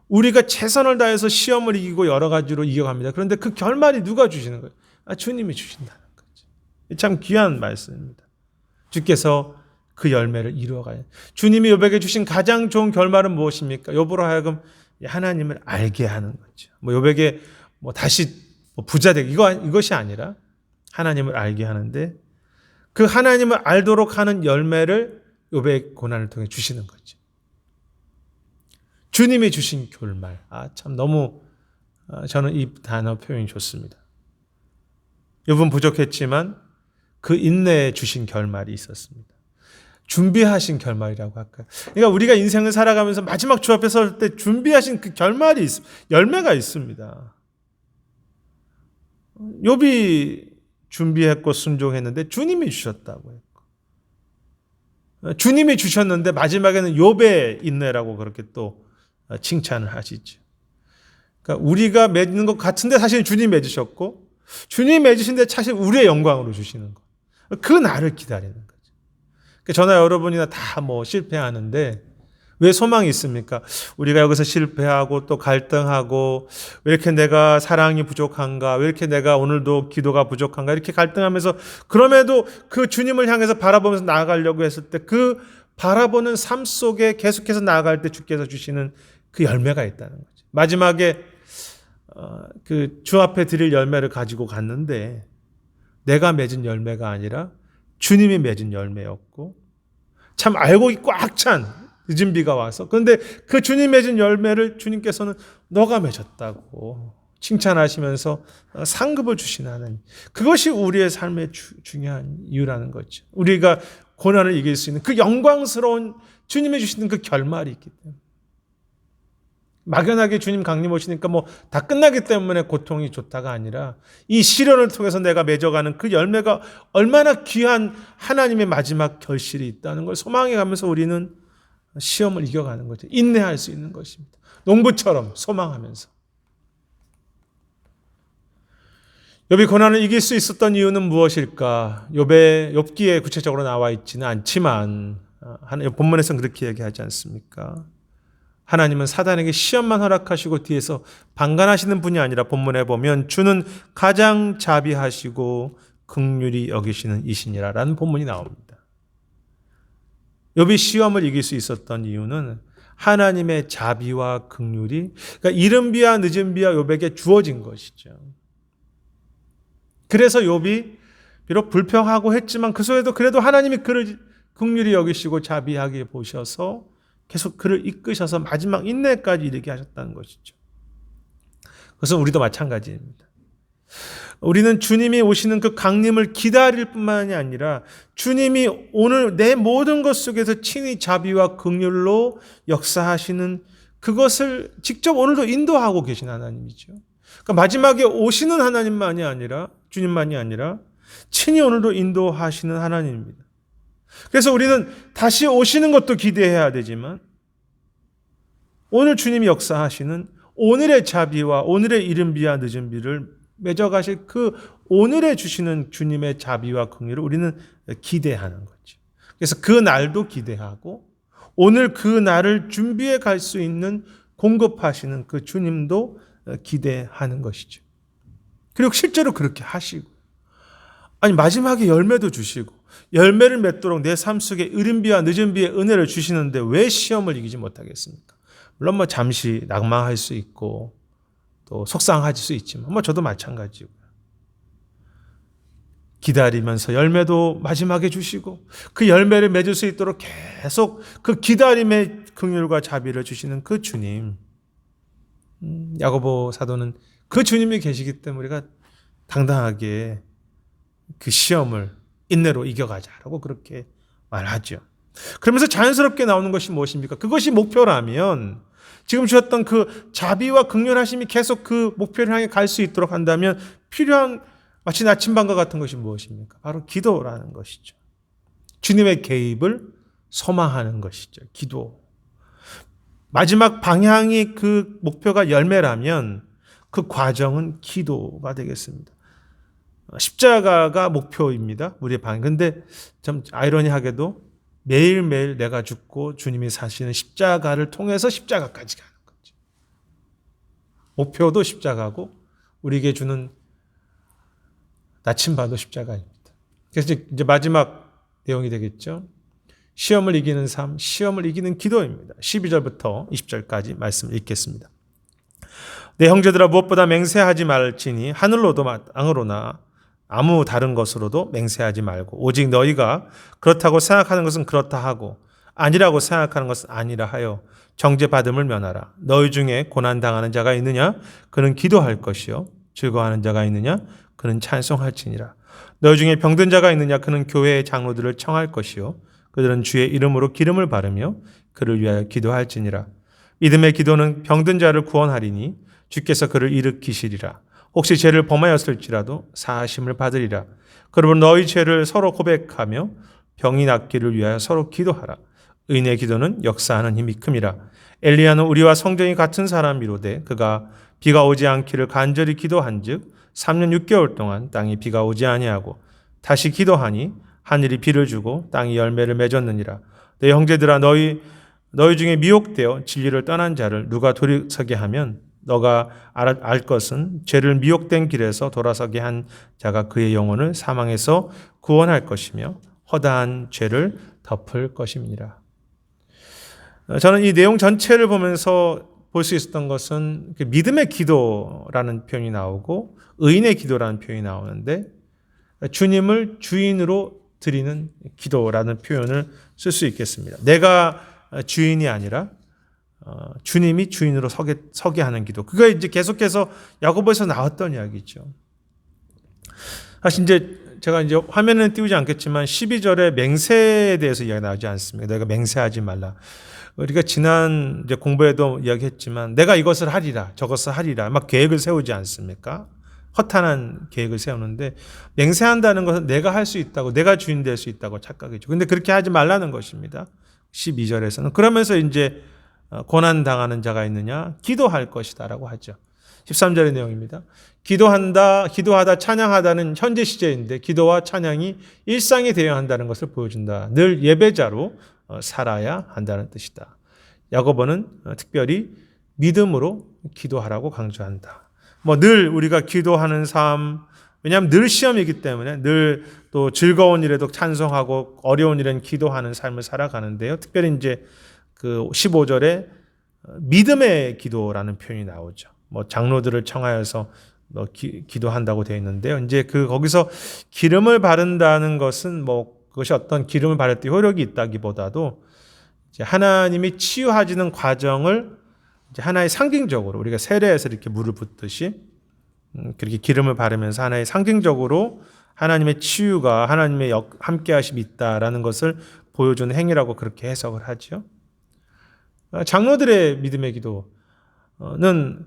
우리가 최선을 다해서 시험을 이기고 여러 가지로 이겨갑니다. 그런데 그 결말이 누가 주시는 거예요? 주님이 주신다는 거죠. 참 귀한 말씀입니다. 주께서 그 열매를 이루어가요. 주님이 욥에게 주신 가장 좋은 결말은 무엇입니까? 욥으로 하여금 하나님을 알게 하는 거죠. 욥에게 다시 부자 되기 이것이 아니라 하나님을 알게 하는데 그 하나님을 알도록 하는 열매를 욥의 고난을 통해 주시는 거죠. 주님이 주신 결말. 참 너무 저는 이 단어 표현이 좋습니다. 욥은 부족했지만 그 인내에 주신 결말이 있었습니다. 준비하신 결말이라고 할까요? 그러니까 우리가 인생을 살아가면서 마지막 주 앞에 설 때 준비하신 그 결말이 열매가 있습니다. 욥이 준비했고 순종했는데 주님이 주셨다고 했고 주님이 주셨는데 마지막에는 욥의 인내라고 그렇게 또 칭찬을 하시죠. 그러니까 우리가 맺는 것 같은데 사실 주님이 맺으셨고 주님이 맺으신데 사실 우리의 영광으로 주시는 것. 그 날을 기다리는 거죠. 그러니까 저나 여러분이나 다 실패하는데 왜 소망이 있습니까? 우리가 여기서 실패하고 또 갈등하고 왜 이렇게 내가 사랑이 부족한가? 왜 이렇게 내가 오늘도 기도가 부족한가? 이렇게 갈등하면서 그럼에도 그 주님을 향해서 바라보면서 나아가려고 했을 때 그 바라보는 삶 속에 계속해서 나아갈 때 주께서 주시는 그 열매가 있다는 거죠. 마지막에 그 주 앞에 드릴 열매를 가지고 갔는데 내가 맺은 열매가 아니라 주님이 맺은 열매였고 참 알곡이 꽉 찬 늦은 비가 와서 그런데 그 주님 맺은 열매를 주님께서는 너가 맺었다고 칭찬하시면서 상급을 주시는 하나님. 그것이 우리의 삶의 중요한 이유라는 거죠. 우리가 고난을 이길 수 있는 그 영광스러운 주님이 주시는 그 결말이 있기 때문에. 막연하게 주님 강림 오시니까 다 끝나기 때문에 고통이 좋다가 아니라 이 시련을 통해서 내가 맺어가는 그 열매가 얼마나 귀한 하나님의 마지막 결실이 있다는 걸 소망해 가면서 우리는 시험을 이겨가는 거죠. 인내할 수 있는 것입니다. 농부처럼 소망하면서. 욥이 고난을 이길 수 있었던 이유는 무엇일까? 욥기에 구체적으로 나와 있지는 않지만 본문에서는 그렇게 얘기하지 않습니까? 하나님은 사단에게 시험만 허락하시고 뒤에서 방관하시는 분이 아니라 본문에 보면 주는 가장 자비하시고 긍휼히 여기시는 이시니라라는 본문이 나옵니다. 욥이 시험을 이길 수 있었던 이유는 하나님의 자비와 긍휼이 그러니까 이른 비와 늦은 비와 욥에게 주어진 것이죠. 그래서 욥이 비록 불평하고 했지만 그 속에도 그래도 하나님이 그를 긍휼히 여기시고 자비하게 보셔서 계속 그를 이끄셔서 마지막 인내까지 이르게 하셨다는 것이죠. 그것은 우리도 마찬가지입니다. 우리는 주님이 오시는 그 강림을 기다릴 뿐만이 아니라 주님이 오늘 내 모든 것 속에서 친히 자비와 긍휼로 역사하시는 그것을 직접 오늘도 인도하고 계신 하나님이죠. 그러니까 마지막에 오시는 하나님만이 아니라 주님만이 아니라 친히 오늘도 인도하시는 하나님입니다. 그래서 우리는 다시 오시는 것도 기대해야 되지만 오늘 주님이 역사하시는 오늘의 자비와 오늘의 이른 비와 늦은 비를 맺어가실 그 오늘에 주시는 주님의 자비와 긍휼을 우리는 기대하는 거죠. 그래서 그 날도 기대하고 오늘 그 날을 준비해 갈 수 있는 공급하시는 그 주님도 기대하는 것이죠. 그리고 실제로 그렇게 하시고 아니 마지막에 열매도 주시고 열매를 맺도록 내 삶 속에 이른 비와 늦은 비의 은혜를 주시는데 왜 시험을 이기지 못하겠습니까? 물론 뭐 잠시 낙망할 수 있고 또 속상할 수 있지만 뭐 저도 마찬가지고요. 기다리면서 열매도 마지막에 주시고 그 열매를 맺을 수 있도록 계속 그 기다림의 긍휼과 자비를 주시는 그 주님, 야고보 사도는 그 주님이 계시기 때문에 우리가 당당하게 그 시험을 인내로 이겨가자라고 그렇게 말하죠. 그러면서 자연스럽게 나오는 것이 무엇입니까? 그것이 목표라면 지금 주셨던 그 자비와 긍휼하심이 계속 그 목표를 향해 갈 수 있도록 한다면 필요한 마치 나침반과 같은 것이 무엇입니까? 바로 기도라는 것이죠. 주님의 개입을 소망하는 것이죠. 기도. 마지막 방향이 그 목표가 열매라면 그 과정은 기도가 되겠습니다. 십자가가 목표입니다. 우리의 방향. 근데 참 아이러니하게도 매일매일 내가 죽고 주님이 사시는 십자가를 통해서 십자가까지 가는 거죠. 목표도 십자가고 우리에게 주는 나침반도 십자가입니다. 그래서 이제 마지막 내용이 되겠죠. 시험을 이기는 삶, 시험을 이기는 기도입니다. 12절부터 20절까지 말씀을 읽겠습니다. 내 형제들아 무엇보다 맹세하지 말지니 하늘로도 땅으로나 아무 다른 것으로도 맹세하지 말고 오직 너희가 그렇다고 생각하는 것은 그렇다 하고 아니라고 생각하는 것은 아니라 하여 정죄받음을 면하라. 너희 중에 고난당하는 자가 있느냐? 그는 기도할 것이요. 즐거워하는 자가 있느냐? 그는 찬송할지니라. 너희 중에 병든 자가 있느냐? 그는 교회의 장로들을 청할 것이요. 그들은 주의 이름으로 기름을 바르며 그를 위하여 기도할지니라. 믿음의 기도는 병든 자를 구원하리니 주께서 그를 일으키시리라. 혹시 죄를 범하였을지라도 사하심을 받으리라. 그러므로 너희 죄를 서로 고백하며 병이 낫기를 위하여 서로 기도하라. 의인의 기도는 역사하는 힘이 큼이라. 엘리야는 우리와 성정이 같은 사람이로되 그가 비가 오지 않기를 간절히 기도한즉 3년 6개월 동안 땅이 비가 오지 아니하고 다시 기도하니 하늘이 비를 주고 땅이 열매를 맺었느니라. 내 형제들아 너희 중에 미혹되어 진리를 떠난 자를 누가 돌이서게 하면 너가 알 것은 죄를 미혹된 길에서 돌아서게 한 자가 그의 영혼을 사망에서 구원할 것이며 허다한 죄를 덮을 것입니다. 저는 이 내용 전체를 보면서 볼 수 있었던 것은 믿음의 기도라는 표현이 나오고 의인의 기도라는 표현이 나오는데 주님을 주인으로 드리는 기도라는 표현을 쓸 수 있겠습니다. 내가 주인이 아니라 주님이 주인으로 서게 하는 기도. 그거 이제 계속해서 야고보에서 나왔던 이야기죠. 사실 이제 제가 이제 화면에는 띄우지 않겠지만 12절에 맹세에 대해서 이야기 나오지 않습니까? 내가 맹세하지 말라. 우리가 지난 이제 공부에도 이야기했지만 내가 이것을 하리라, 저것을 하리라 막 계획을 세우지 않습니까? 허탄한 계획을 세우는데 맹세한다는 것은 내가 할 수 있다고, 내가 주인 될 수 있다고 착각이죠. 근데 그렇게 하지 말라는 것입니다. 12절에서는. 그러면서 이제 고난당하는 자가 있느냐? 기도할 것이다라고 하죠. 13절의 내용입니다. 기도하다, 찬양하다는 현재 시제인데 기도와 찬양이 일상이 되어야 한다는 것을 보여준다. 늘 예배자로 살아야 한다는 뜻이다. 야고보는 특별히 믿음으로 기도하라고 강조한다. 늘 우리가 기도하는 삶, 왜냐하면 늘 시험이기 때문에 늘 또 즐거운 일에도 찬송하고 어려운 일엔 기도하는 삶을 살아가는데요. 특별히 이제 그 15절에 믿음의 기도라는 표현이 나오죠. 장로들을 청하여서 기도한다고 되어 있는데요. 이제 거기서 기름을 바른다는 것은 그것이 어떤 기름을 바를 때 효력이 있다기보다도 이제 하나님이 치유하시는 과정을 이제 하나의 상징적으로 우리가 세례에서 이렇게 물을 붓듯이 그렇게 기름을 바르면서 하나의 상징적으로 하나님의 치유가 하나님의 함께하심이 있다라는 것을 보여주는 행위라고 그렇게 해석을 하죠. 장로들의 믿음의 기도는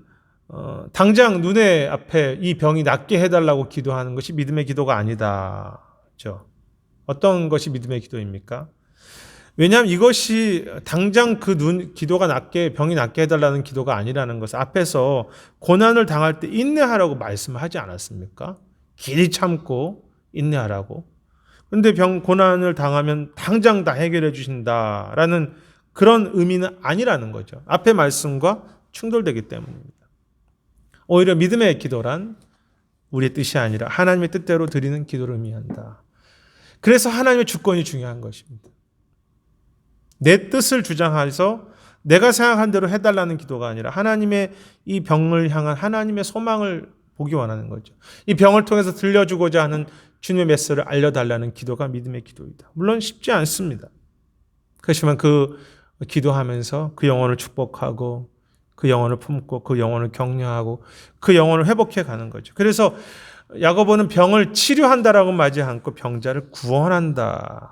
당장 눈에 앞에 이 병이 낫게 해달라고 기도하는 것이 믿음의 기도가 아니다. 그렇죠? 어떤 것이 믿음의 기도입니까? 왜냐하면 이것이 당장 기도가 병이 낫게 해달라는 기도가 아니라는 것을 앞에서 고난을 당할 때 인내하라고 말씀하지 않았습니까? 길이 참고 인내하라고. 그런데 고난을 당하면 당장 다 해결해 주신다라는 그런 의미는 아니라는 거죠. 앞의 말씀과 충돌되기 때문입니다. 오히려 믿음의 기도란 우리의 뜻이 아니라 하나님의 뜻대로 드리는 기도를 의미한다. 그래서 하나님의 주권이 중요한 것입니다. 내 뜻을 주장해서 내가 생각한 대로 해달라는 기도가 아니라 하나님의 이 병을 향한 하나님의 소망을 보기 원하는 거죠. 이 병을 통해서 들려주고자 하는 주님의 메시지를 알려달라는 기도가 믿음의 기도이다. 물론 쉽지 않습니다. 그렇지만 기도하면서 그 영혼을 축복하고 그 영혼을 품고 그 영혼을 격려하고 그 영혼을 회복해 가는 거죠. 그래서 야고보는 병을 치료한다라고 말하지 않고 병자를 구원한다라고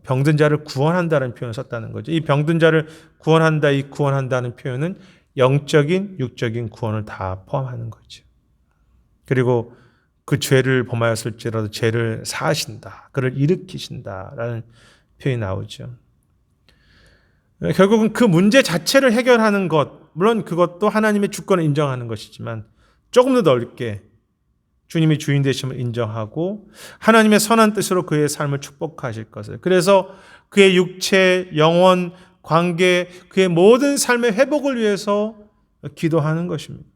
병든 자를 구원한다는 표현을 썼다는 거죠. 이 병든 자를 구원한다, 이 구원한다는 표현은 영적인, 육적인 구원을 다 포함하는 거죠. 그리고 그 죄를 범하였을지라도 죄를 사하신다, 그를 일으키신다라는 표현이 나오죠. 결국은 그 문제 자체를 해결하는 것, 물론 그것도 하나님의 주권을 인정하는 것이지만 조금 더 넓게 주님이 주인 되심을 인정하고 하나님의 선한 뜻으로 그의 삶을 축복하실 것을, 그래서 그의 육체, 영혼, 관계, 그의 모든 삶의 회복을 위해서 기도하는 것입니다.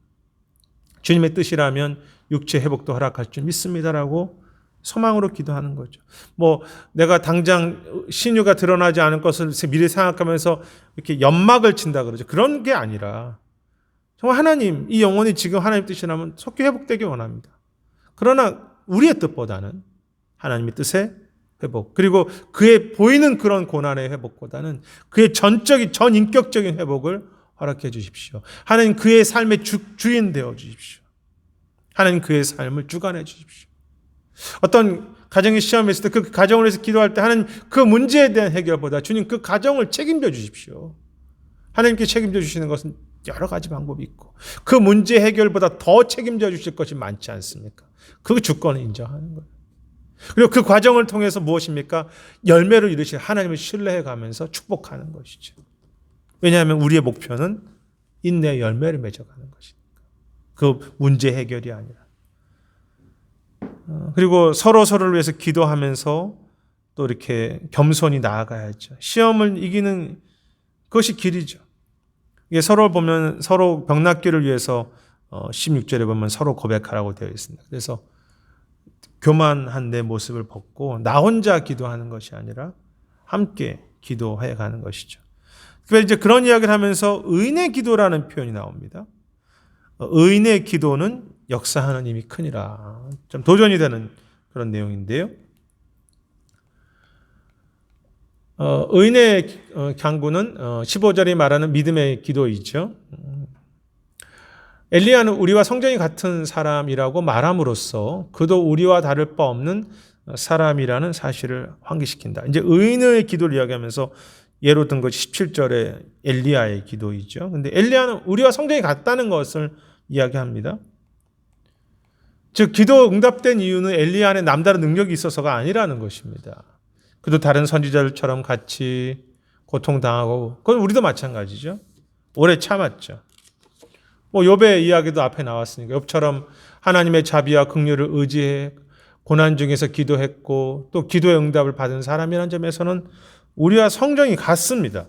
주님의 뜻이라면 육체 회복도 허락할 줄 믿습니다라고 소망으로 기도하는 거죠. 내가 당장 신유가 드러나지 않을 것을 미리 생각하면서 이렇게 연막을 친다 그러죠. 그런 게 아니라 정말 하나님, 이 영혼이 지금 하나님 뜻이라면 속히 회복되기 원합니다. 그러나 우리의 뜻보다는 하나님의 뜻의 회복, 그리고 그의 보이는 그런 고난의 회복보다는 그의 전인격적인 회복을 허락해 주십시오. 하나님 그의 삶의 주인 되어 주십시오. 하나님 그의 삶을 주관해 주십시오. 어떤 가정의 시험이 있을 때 그 가정을 위해서 기도할 때 하나님 그 문제에 대한 해결보다 주님 그 가정을 책임져 주십시오. 하나님께 책임져 주시는 것은 여러 가지 방법이 있고 그 문제 해결보다 더 책임져 주실 것이 많지 않습니까? 그 주권을 인정하는 거예요. 그리고 그 과정을 통해서 무엇입니까? 열매를 이루실 하나님을 신뢰해 가면서 축복하는 것이죠. 왜냐하면 우리의 목표는 인내의 열매를 맺어가는 것이니까. 그 문제 해결이 아니라. 그리고 서로를 위해서 기도하면서 또 이렇게 겸손히 나아가야죠. 시험을 이기는 그것이 길이죠. 이게 서로 보면 서로 병낫기를 위해서 16절에 보면 서로 고백하라고 되어 있습니다. 그래서 교만한 내 모습을 벗고 나 혼자 기도하는 것이 아니라 함께 기도해 가는 것이죠. 그래서 이제 그런 이야기를 하면서 의인의 기도라는 표현이 나옵니다. 의인의 기도는 역사하는 힘이 크니라. 좀 도전이 되는 그런 내용인데요. 의인의 강구는 15절이 말하는 믿음의 기도이죠. 엘리야는 우리와 성정이 같은 사람이라고 말함으로써 그도 우리와 다를 바 없는 사람이라는 사실을 환기시킨다. 이제 의인의 기도를 이야기하면서 예로 든 것이 17절의 엘리야의 기도이죠. 근데 엘리야는 우리와 성정이 같다는 것을 이야기합니다. 즉 기도 응답된 이유는 엘리야 안에 남다른 능력이 있어서가 아니라는 것입니다. 그도 다른 선지자들처럼 같이 고통당하고, 그건 우리도 마찬가지죠. 오래 참았죠. 욥의 이야기도 앞에 나왔으니까 욥처럼 하나님의 자비와 긍휼을 의지해 고난 중에서 기도했고 또 기도의 응답을 받은 사람이라는 점에서는 우리와 성정이 같습니다.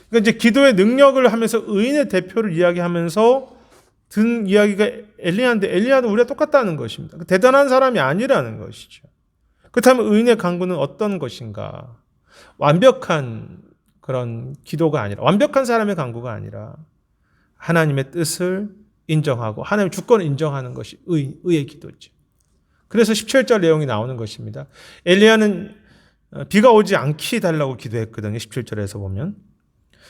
그러니까 이제 기도의 능력을 하면서 의인의 대표를 이야기하면서 든 이야기가 엘리야인데 엘리야도 우리와 똑같다는 것입니다. 대단한 사람이 아니라는 것이죠. 그렇다면 의인의 간구는 어떤 것인가? 완벽한 그런 기도가 아니라, 완벽한 사람의 간구가 아니라 하나님의 뜻을 인정하고 하나님의 주권을 인정하는 것이 의의 기도죠. 그래서 17절 내용이 나오는 것입니다. 엘리야는 비가 오지 않게 달라고 기도했거든요. 17절에서 보면.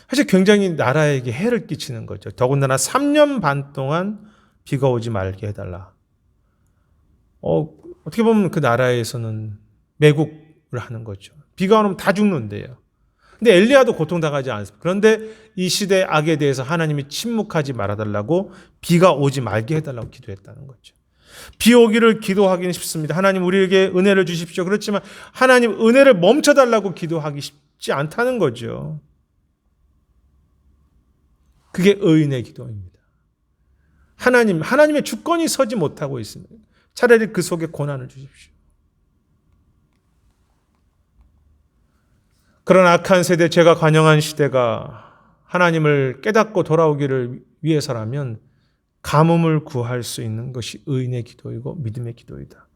사실 굉장히 나라에게 해를 끼치는 거죠. 더군다나 3년 반 동안 비가 오지 말게 해달라. 어떻게 보면 그 나라에서는 매국을 하는 거죠. 비가 오면 다 죽는데요. 근데 엘리야도 고통당하지 않습니다. 그런데 이 시대의 악에 대해서 하나님이 침묵하지 말아달라고 비가 오지 말게 해달라고 기도했다는 거죠. 비 오기를 기도하기는 쉽습니다. 하나님 우리에게 은혜를 주십시오. 그렇지만 하나님 은혜를 멈춰달라고 기도하기 쉽지 않다는 거죠. 그게 의인의 기도입니다. 하나님의 주권이 서지 못하고 있습니다. 차라리 그 속에 고난을 주십시오. 그런 악한 세대, 죄가 관영한 시대가 하나님을 깨닫고 돌아오기를 위해서라면 가뭄을 구할 수 있는 것이 의인의 기도이고 믿음의 기도이다.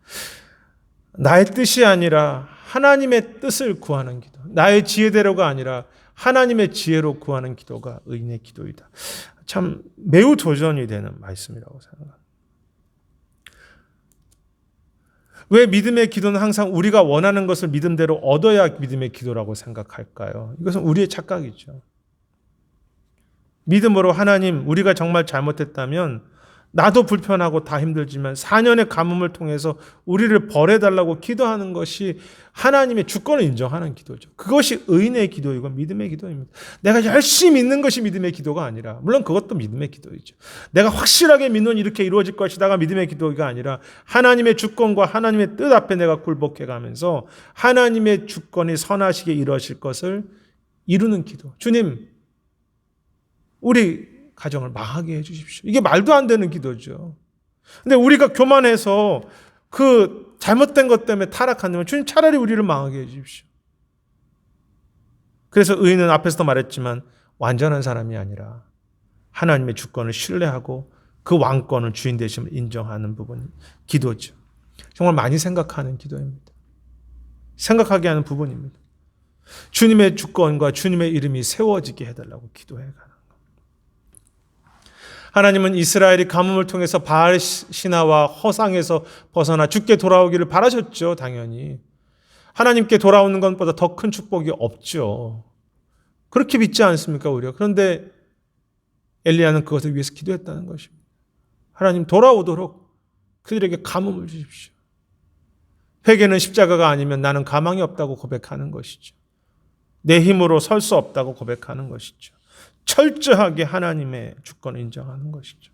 나의 뜻이 아니라 하나님의 뜻을 구하는 기도. 나의 지혜대로가 아니라 하나님의 지혜로 구하는 기도가 의인의 기도이다. 참 매우 도전이 되는 말씀이라고 생각합니다. 왜 믿음의 기도는 항상 우리가 원하는 것을 믿음대로 얻어야 믿음의 기도라고 생각할까요? 이것은 우리의 착각이죠. 믿음으로 하나님, 우리가 정말 잘못했다면 나도 불편하고 다 힘들지만 4년의 가뭄을 통해서 우리를 벌해달라고 기도하는 것이 하나님의 주권을 인정하는 기도죠. 그것이 의인의 기도이고 믿음의 기도입니다. 내가 열심히 믿는 것이 믿음의 기도가 아니라, 물론 그것도 믿음의 기도이죠. 내가 확실하게 믿는 이렇게 이루어질 것이다가 믿음의 기도가 아니라 하나님의 주권과 하나님의 뜻 앞에 내가 굴복해가면서 하나님의 주권이 선하시게 이루어질 것을 이루는 기도. 주님, 우리 가정을 망하게 해주십시오. 이게 말도 안 되는 기도죠. 근데 우리가 교만해서 그 잘못된 것 때문에 타락한다면 주님 차라리 우리를 망하게 해주십시오. 그래서 의인은 앞에서도 말했지만 완전한 사람이 아니라 하나님의 주권을 신뢰하고 그 왕권을 주인 되심을 인정하는 부분이 기도죠. 정말 많이 생각하는 기도입니다. 생각하게 하는 부분입니다. 주님의 주권과 주님의 이름이 세워지게 해달라고 기도해가는. 하나님은 이스라엘이 가뭄을 통해서 바알 신화와 허상에서 벗어나 주께 돌아오기를 바라셨죠. 당연히. 하나님께 돌아오는 것보다 더 큰 축복이 없죠. 그렇게 믿지 않습니까, 우리가? 그런데 엘리야는 그것을 위해서 기도했다는 것입니다. 하나님 돌아오도록 그들에게 가뭄을 주십시오. 회개는 십자가가 아니면 나는 가망이 없다고 고백하는 것이죠. 내 힘으로 설 수 없다고 고백하는 것이죠. 철저하게 하나님의 주권을 인정하는 것이죠.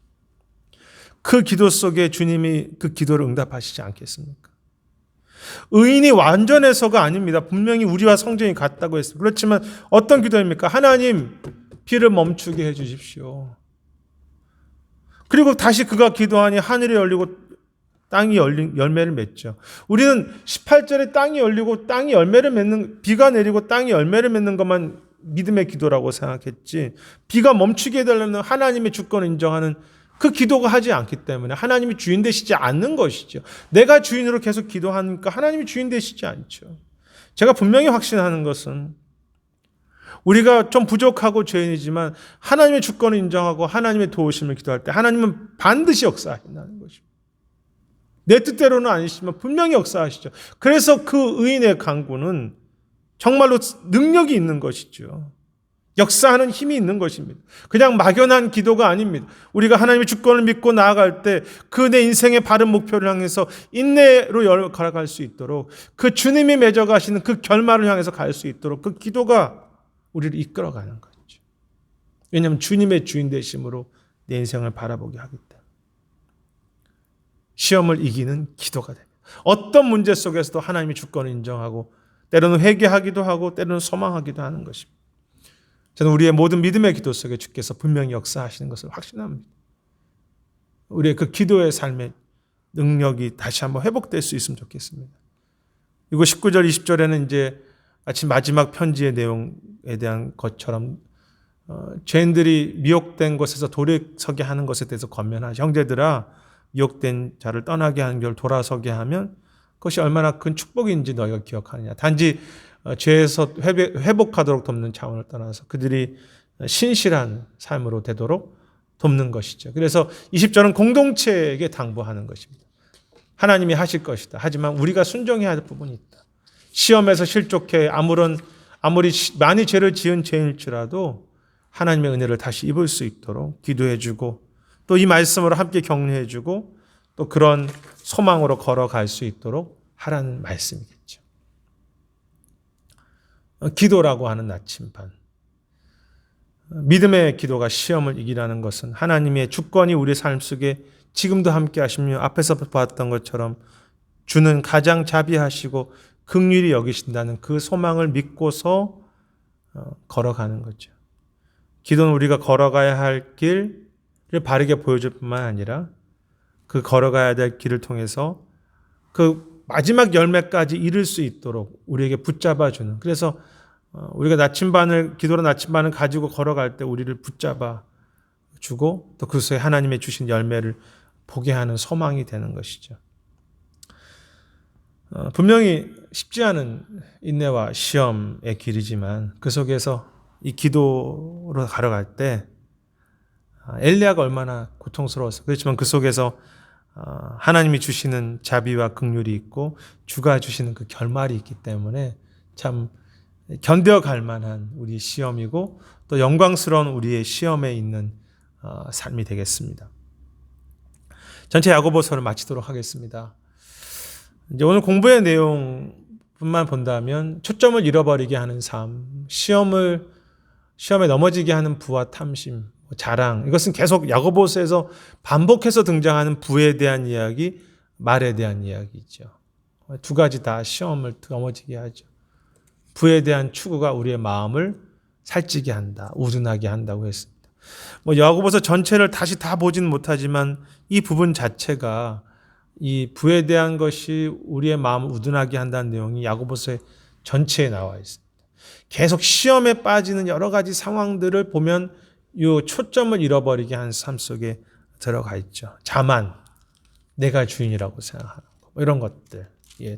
그 기도 속에 주님이 그 기도를 응답하시지 않겠습니까? 의인이 완전해서가 아닙니다. 분명히 우리와 성정이 같다고 했습니다. 그렇지만 어떤 기도입니까? 하나님, 비를 멈추게 해 주십시오. 그리고 다시 그가 기도하니 하늘이 열리고 땅이 열매를 맺죠. 우리는 18절에 땅이 열리고 땅이 열매를 맺는, 비가 내리고 땅이 열매를 맺는 것만 믿음의 기도라고 생각했지, 비가 멈추게 해달라는 하나님의 주권을 인정하는 그 기도가 하지 않기 때문에 하나님이 주인 되시지 않는 것이죠. 내가 주인으로 계속 기도하니까 하나님이 주인 되시지 않죠. 제가 분명히 확신하는 것은 우리가 좀 부족하고 죄인이지만 하나님의 주권을 인정하고 하나님의 도우심을 기도할 때 하나님은 반드시 역사하신다는 것입니다. 내 뜻대로는 아니시지만 분명히 역사하시죠. 그래서 그 의인의 간구는 정말로 능력이 있는 것이죠. 역사하는 힘이 있는 것입니다. 그냥 막연한 기도가 아닙니다. 우리가 하나님의 주권을 믿고 나아갈 때 그 내 인생의 바른 목표를 향해서 인내로 걸어갈 수 있도록, 그 주님이 맺어가시는 그 결말을 향해서 갈 수 있도록 그 기도가 우리를 이끌어가는 거죠. 왜냐하면 주님의 주인 되심으로 내 인생을 바라보게 하기 때문에. 시험을 이기는 기도가 됩니다. 어떤 문제 속에서도 하나님의 주권을 인정하고 때로는 회개하기도 하고 때로는 소망하기도 하는 것입니다. 저는 우리의 모든 믿음의 기도 속에 주께서 분명히 역사하시는 것을 확신합니다. 우리의 그 기도의 삶의 능력이 다시 한번 회복될 수 있으면 좋겠습니다. 그리고 19절, 20절에는 이제 마지막 편지의 내용에 대한 것처럼 죄인들이 미혹된 곳에서 돌이서게 하는 것에 대해서 권면하죠. 형제들아, 미혹된 자를 떠나게 하는 걸 돌아서게 하면 그것이 얼마나 큰 축복인지 너희가 기억하느냐. 단지 죄에서 회복하도록 돕는 차원을 떠나서 그들이 신실한 삶으로 되도록 돕는 것이죠. 그래서 20절은 공동체에게 당부하는 것입니다. 하나님이 하실 것이다. 하지만 우리가 순종해야 할 부분이 있다. 시험에서 실족해 아무리 많이 죄를 지은 죄일지라도 하나님의 은혜를 다시 입을 수 있도록 기도해주고 또 이 말씀으로 함께 격려해주고 또 그런 소망으로 걸어갈 수 있도록 하라는 말씀이겠죠. 기도라고 하는 나침반. 믿음의 기도가 시험을 이기라는 것은 하나님의 주권이 우리 삶 속에 지금도 함께 하시며 앞에서 봤던 것처럼 주는 가장 자비하시고 긍휼히 여기신다는 그 소망을 믿고서 걸어가는 거죠. 기도는 우리가 걸어가야 할 길을 바르게 보여줄 뿐만 아니라 그 걸어가야 될 길을 통해서 그 마지막 열매까지 이룰 수 있도록 우리에게 붙잡아주는, 그래서 우리가 기도로 나침반을 가지고 걸어갈 때 우리를 붙잡아 주고 또 그 속에 하나님의 주신 열매를 보게 하는 소망이 되는 것이죠. 분명히 쉽지 않은 인내와 시험의 길이지만 그 속에서 이 기도로 걸어갈 때 엘리야가 얼마나 고통스러웠어. 그렇지만 그 속에서 하나님이 주시는 자비와 긍휼이 있고 주가 주시는 그 결말이 있기 때문에 참 견뎌갈 만한 우리 시험이고 또 영광스러운 우리의 시험에 있는 삶이 되겠습니다. 전체 야고보서를 마치도록 하겠습니다. 이제 오늘 공부의 내용뿐만 본다면 초점을 잃어버리게 하는 삶, 시험에 넘어지게 하는 부와 탐심, 자랑, 이것은 계속 야고보서에서 반복해서 등장하는 부에 대한 이야기, 말에 대한 이야기죠. 두 가지 다 시험을 넘어지게 하죠. 부에 대한 추구가 우리의 마음을 살찌게 한다, 우둔하게 한다고 했습니다. 야고보서 전체를 다시 다 보지는 못하지만 이 부분 자체가 이 부에 대한 것이 우리의 마음을 우둔하게 한다는 내용이 야고보서의 전체에 나와 있습니다. 계속 시험에 빠지는 여러 가지 상황들을 보면 이 초점을 잃어버리게 한 삶 속에 들어가 있죠. 자만, 내가 주인이라고 생각하는 거, 이런 것들,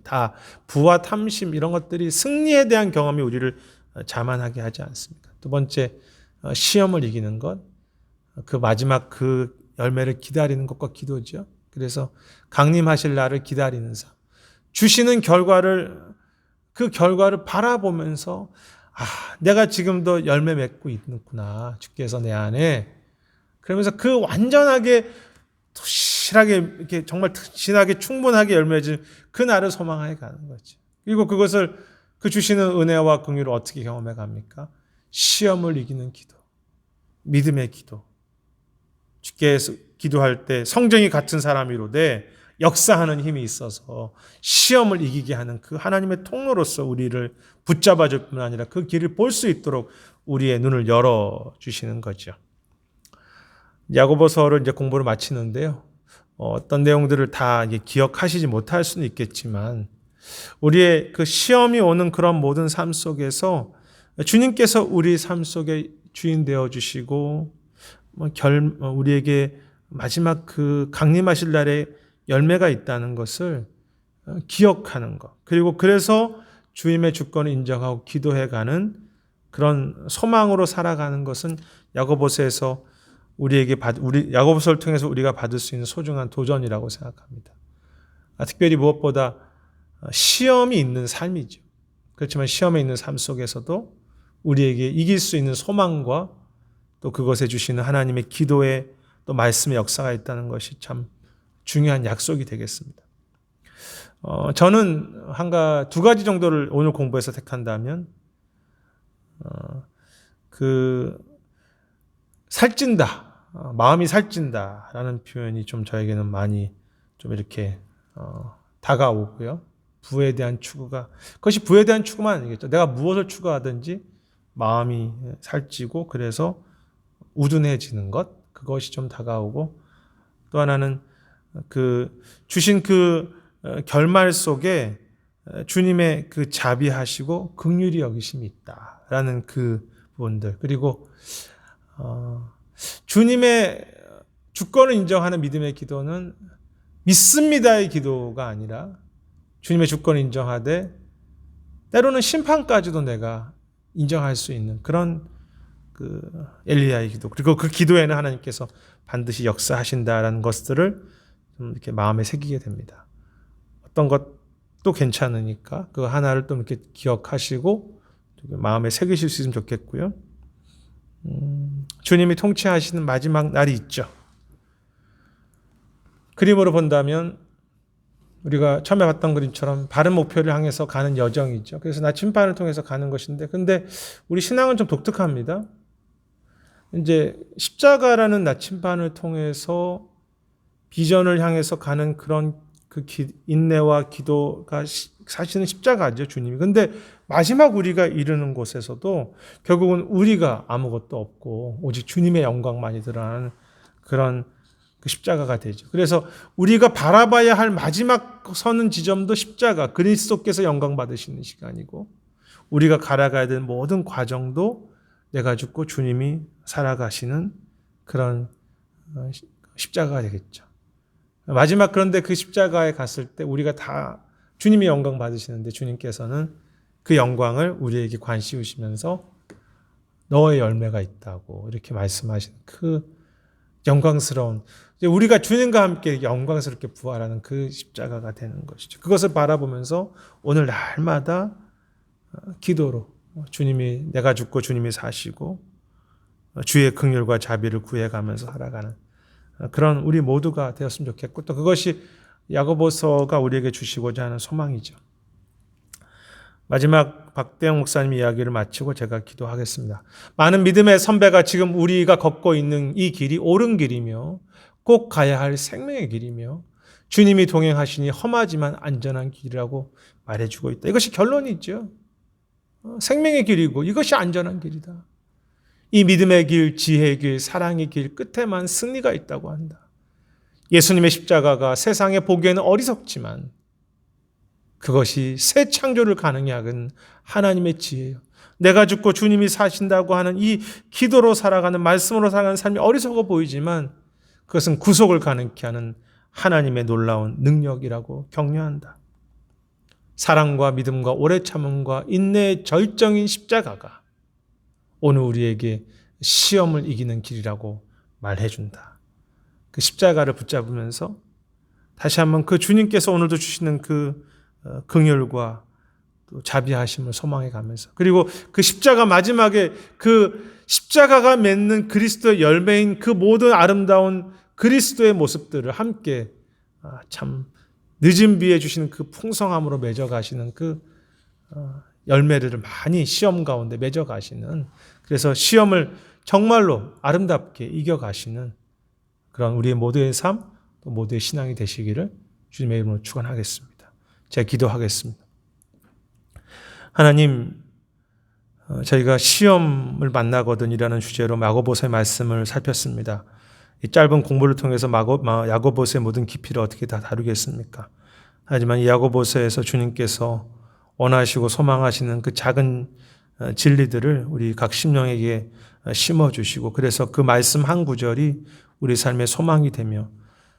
다 부와 탐심 이런 것들이 승리에 대한 경험이 우리를 자만하게 하지 않습니까? 두 번째, 시험을 이기는 것, 그 마지막 그 열매를 기다리는 것과 기도죠. 그래서 강림하실 날을 기다리는 삶, 주시는 그 결과를 바라보면서 내가 지금도 열매 맺고 있구나, 주께서 내 안에. 그러면서 그 완전하게 확실하게 이렇게 정말 진하게 충분하게 열매 맺은 그 날을 소망하게 가는 거죠. 그리고 그것을 그 주시는 은혜와 긍휼을 어떻게 경험해 갑니까? 시험을 이기는 기도, 믿음의 기도. 주께서 기도할 때 성정이 같은 사람이로되 역사하는 힘이 있어서 시험을 이기게 하는 그 하나님의 통로로서 우리를 붙잡아 줄 뿐 아니라 그 길을 볼 수 있도록 우리의 눈을 열어주시는 거죠. 야고보서를 이제 공부를 마치는데요. 어떤 내용들을 다 기억하시지 못할 수는 있겠지만 우리의 그 시험이 오는 그런 모든 삶 속에서 주님께서 우리 삶 속에 주인 되어 주시고 우리에게 마지막 그 강림하실 날에 열매가 있다는 것을 기억하는 것. 그리고 그래서 주님의 주권을 인정하고 기도해가는 그런 소망으로 살아가는 것은 야고보서에서 야고보서를 통해서 우리가 받을 수 있는 소중한 도전이라고 생각합니다. 특별히 무엇보다 시험이 있는 삶이죠. 그렇지만 시험에 있는 삶 속에서도 우리에게 이길 수 있는 소망과 또 그것에 주시는 하나님의 기도에 또 말씀의 역사가 있다는 것이 참 중요한 약속이 되겠습니다. 저는 두 가지 정도를 오늘 공부해서 택한다면, 살찐다, 마음이 살찐다라는 표현이 좀 저에게는 많이 좀 이렇게 다가오고요. 부에 대한 추구가, 그것이 부에 대한 추구만 아니겠죠. 내가 무엇을 추구하든지 마음이 살찌고 그래서 우둔해지는 것, 그것이 좀 다가오고, 또 하나는 주신 결말 속에 주님의 그 자비하시고 긍휼히 여기심이 있다라는 그 부분들, 그리고 주님의 주권을 인정하는 믿음의 기도는 믿습니다의 기도가 아니라 주님의 주권을 인정하되 때로는 심판까지도 내가 인정할 수 있는 그런 엘리야의 기도, 그리고 그 기도에는 하나님께서 반드시 역사하신다라는 것들을 좀 이렇게 마음에 새기게 됩니다. 어떤 것도 괜찮으니까 그 하나를 또 이렇게 기억하시고 마음에 새기실 수 있으면 좋겠고요. 주님이 통치하시는 마지막 날이 있죠. 그림으로 본다면 우리가 처음에 봤던 그림처럼 바른 목표를 향해서 가는 여정이죠. 그래서 나침반을 통해서 가는 것인데, 근데 우리 신앙은 좀 독특합니다. 이제 십자가라는 나침반을 통해서 비전을 향해서 가는 그런 인내와 기도가 사실은 십자가죠, 주님이. 근데 마지막 우리가 이르는 곳에서도 결국은 우리가 아무것도 없고 오직 주님의 영광만이 드러나는 그런 그 십자가가 되죠. 그래서 우리가 바라봐야 할 마지막 서는 지점도 십자가, 그리스도께서 영광 받으시는 시간이고, 우리가 갈아가야 될 모든 과정도 내가 죽고 주님이 살아가시는 그런 십자가가 되겠죠. 마지막, 그런데 그 십자가에 갔을 때 우리가 다 주님이 영광 받으시는데, 주님께서는 그 영광을 우리에게 관씌우시면서 너의 열매가 있다고 이렇게 말씀하시는 그 영광스러운, 우리가 주님과 함께 영광스럽게 부활하는 그 십자가가 되는 것이죠. 그것을 바라보면서 오늘 날마다 기도로 주님이, 내가 죽고 주님이 사시고 주의 긍휼과 자비를 구해가면서 살아가는 그런 우리 모두가 되었으면 좋겠고, 또 그것이 야고보서가 우리에게 주시고자 하는 소망이죠. 마지막 박대영 목사님 이야기를 마치고 제가 기도하겠습니다. 많은 믿음의 선배가 지금 우리가 걷고 있는 이 길이 옳은 길이며 꼭 가야 할 생명의 길이며 주님이 동행하시니 험하지만 안전한 길이라고 말해주고 있다. 이것이 결론이죠. 생명의 길이고 이것이 안전한 길이다. 이 믿음의 길, 지혜의 길, 사랑의 길 끝에만 승리가 있다고 한다. 예수님의 십자가가 세상에 보기에는 어리석지만 그것이 새 창조를 가능히 하는 하나님의 지혜예요. 내가 죽고 주님이 사신다고 하는 이 기도로 살아가는, 말씀으로 살아가는 삶이 어리석어 보이지만 그것은 구속을 가능케 하는 하나님의 놀라운 능력이라고 격려한다. 사랑과 믿음과 오래 참음과 인내의 절정인 십자가가 오늘 우리에게 시험을 이기는 길이라고 말해준다. 그 십자가를 붙잡으면서 다시 한번 그 주님께서 오늘도 주시는 그 긍휼과 또 자비하심을 소망해 가면서, 그리고 그 십자가 마지막에 그 십자가가 맺는 그리스도의 열매인 그 모든 아름다운 그리스도의 모습들을 함께 참 늦은 비에 주시는 그 풍성함으로 맺어가시는 그 열매를 많이 시험 가운데 맺어가시는, 그래서 시험을 정말로 아름답게 이겨가시는 그런 우리의 모두의 삶, 또 모두의 신앙이 되시기를 주님의 이름으로 축원하겠습니다. 제가 기도하겠습니다. 하나님, 저희가 시험을 만나거든이라는 주제로 야고보서의 말씀을 살폈습니다. 이 짧은 공부를 통해서 야고보서의 모든 깊이를 어떻게 다 다루겠습니까? 하지만 이 야고보서에서 주님께서 원하시고 소망하시는 그 작은 진리들을 우리 각 심령에게 심어주시고, 그래서 그 말씀 한 구절이 우리 삶의 소망이 되며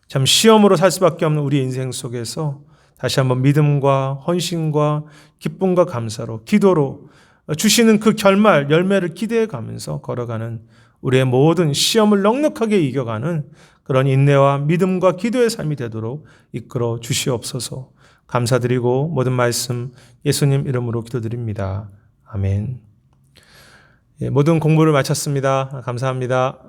참 시험으로 살 수밖에 없는 우리 인생 속에서 다시 한번 믿음과 헌신과 기쁨과 감사로, 기도로 주시는 그 결말, 열매를 기대해 가면서 걸어가는 우리의 모든 시험을 넉넉하게 이겨가는 그런 인내와 믿음과 기도의 삶이 되도록 이끌어 주시옵소서. 감사드리고 모든 말씀 예수님 이름으로 기도드립니다. 아멘. 모든 공부를 마쳤습니다. 감사합니다.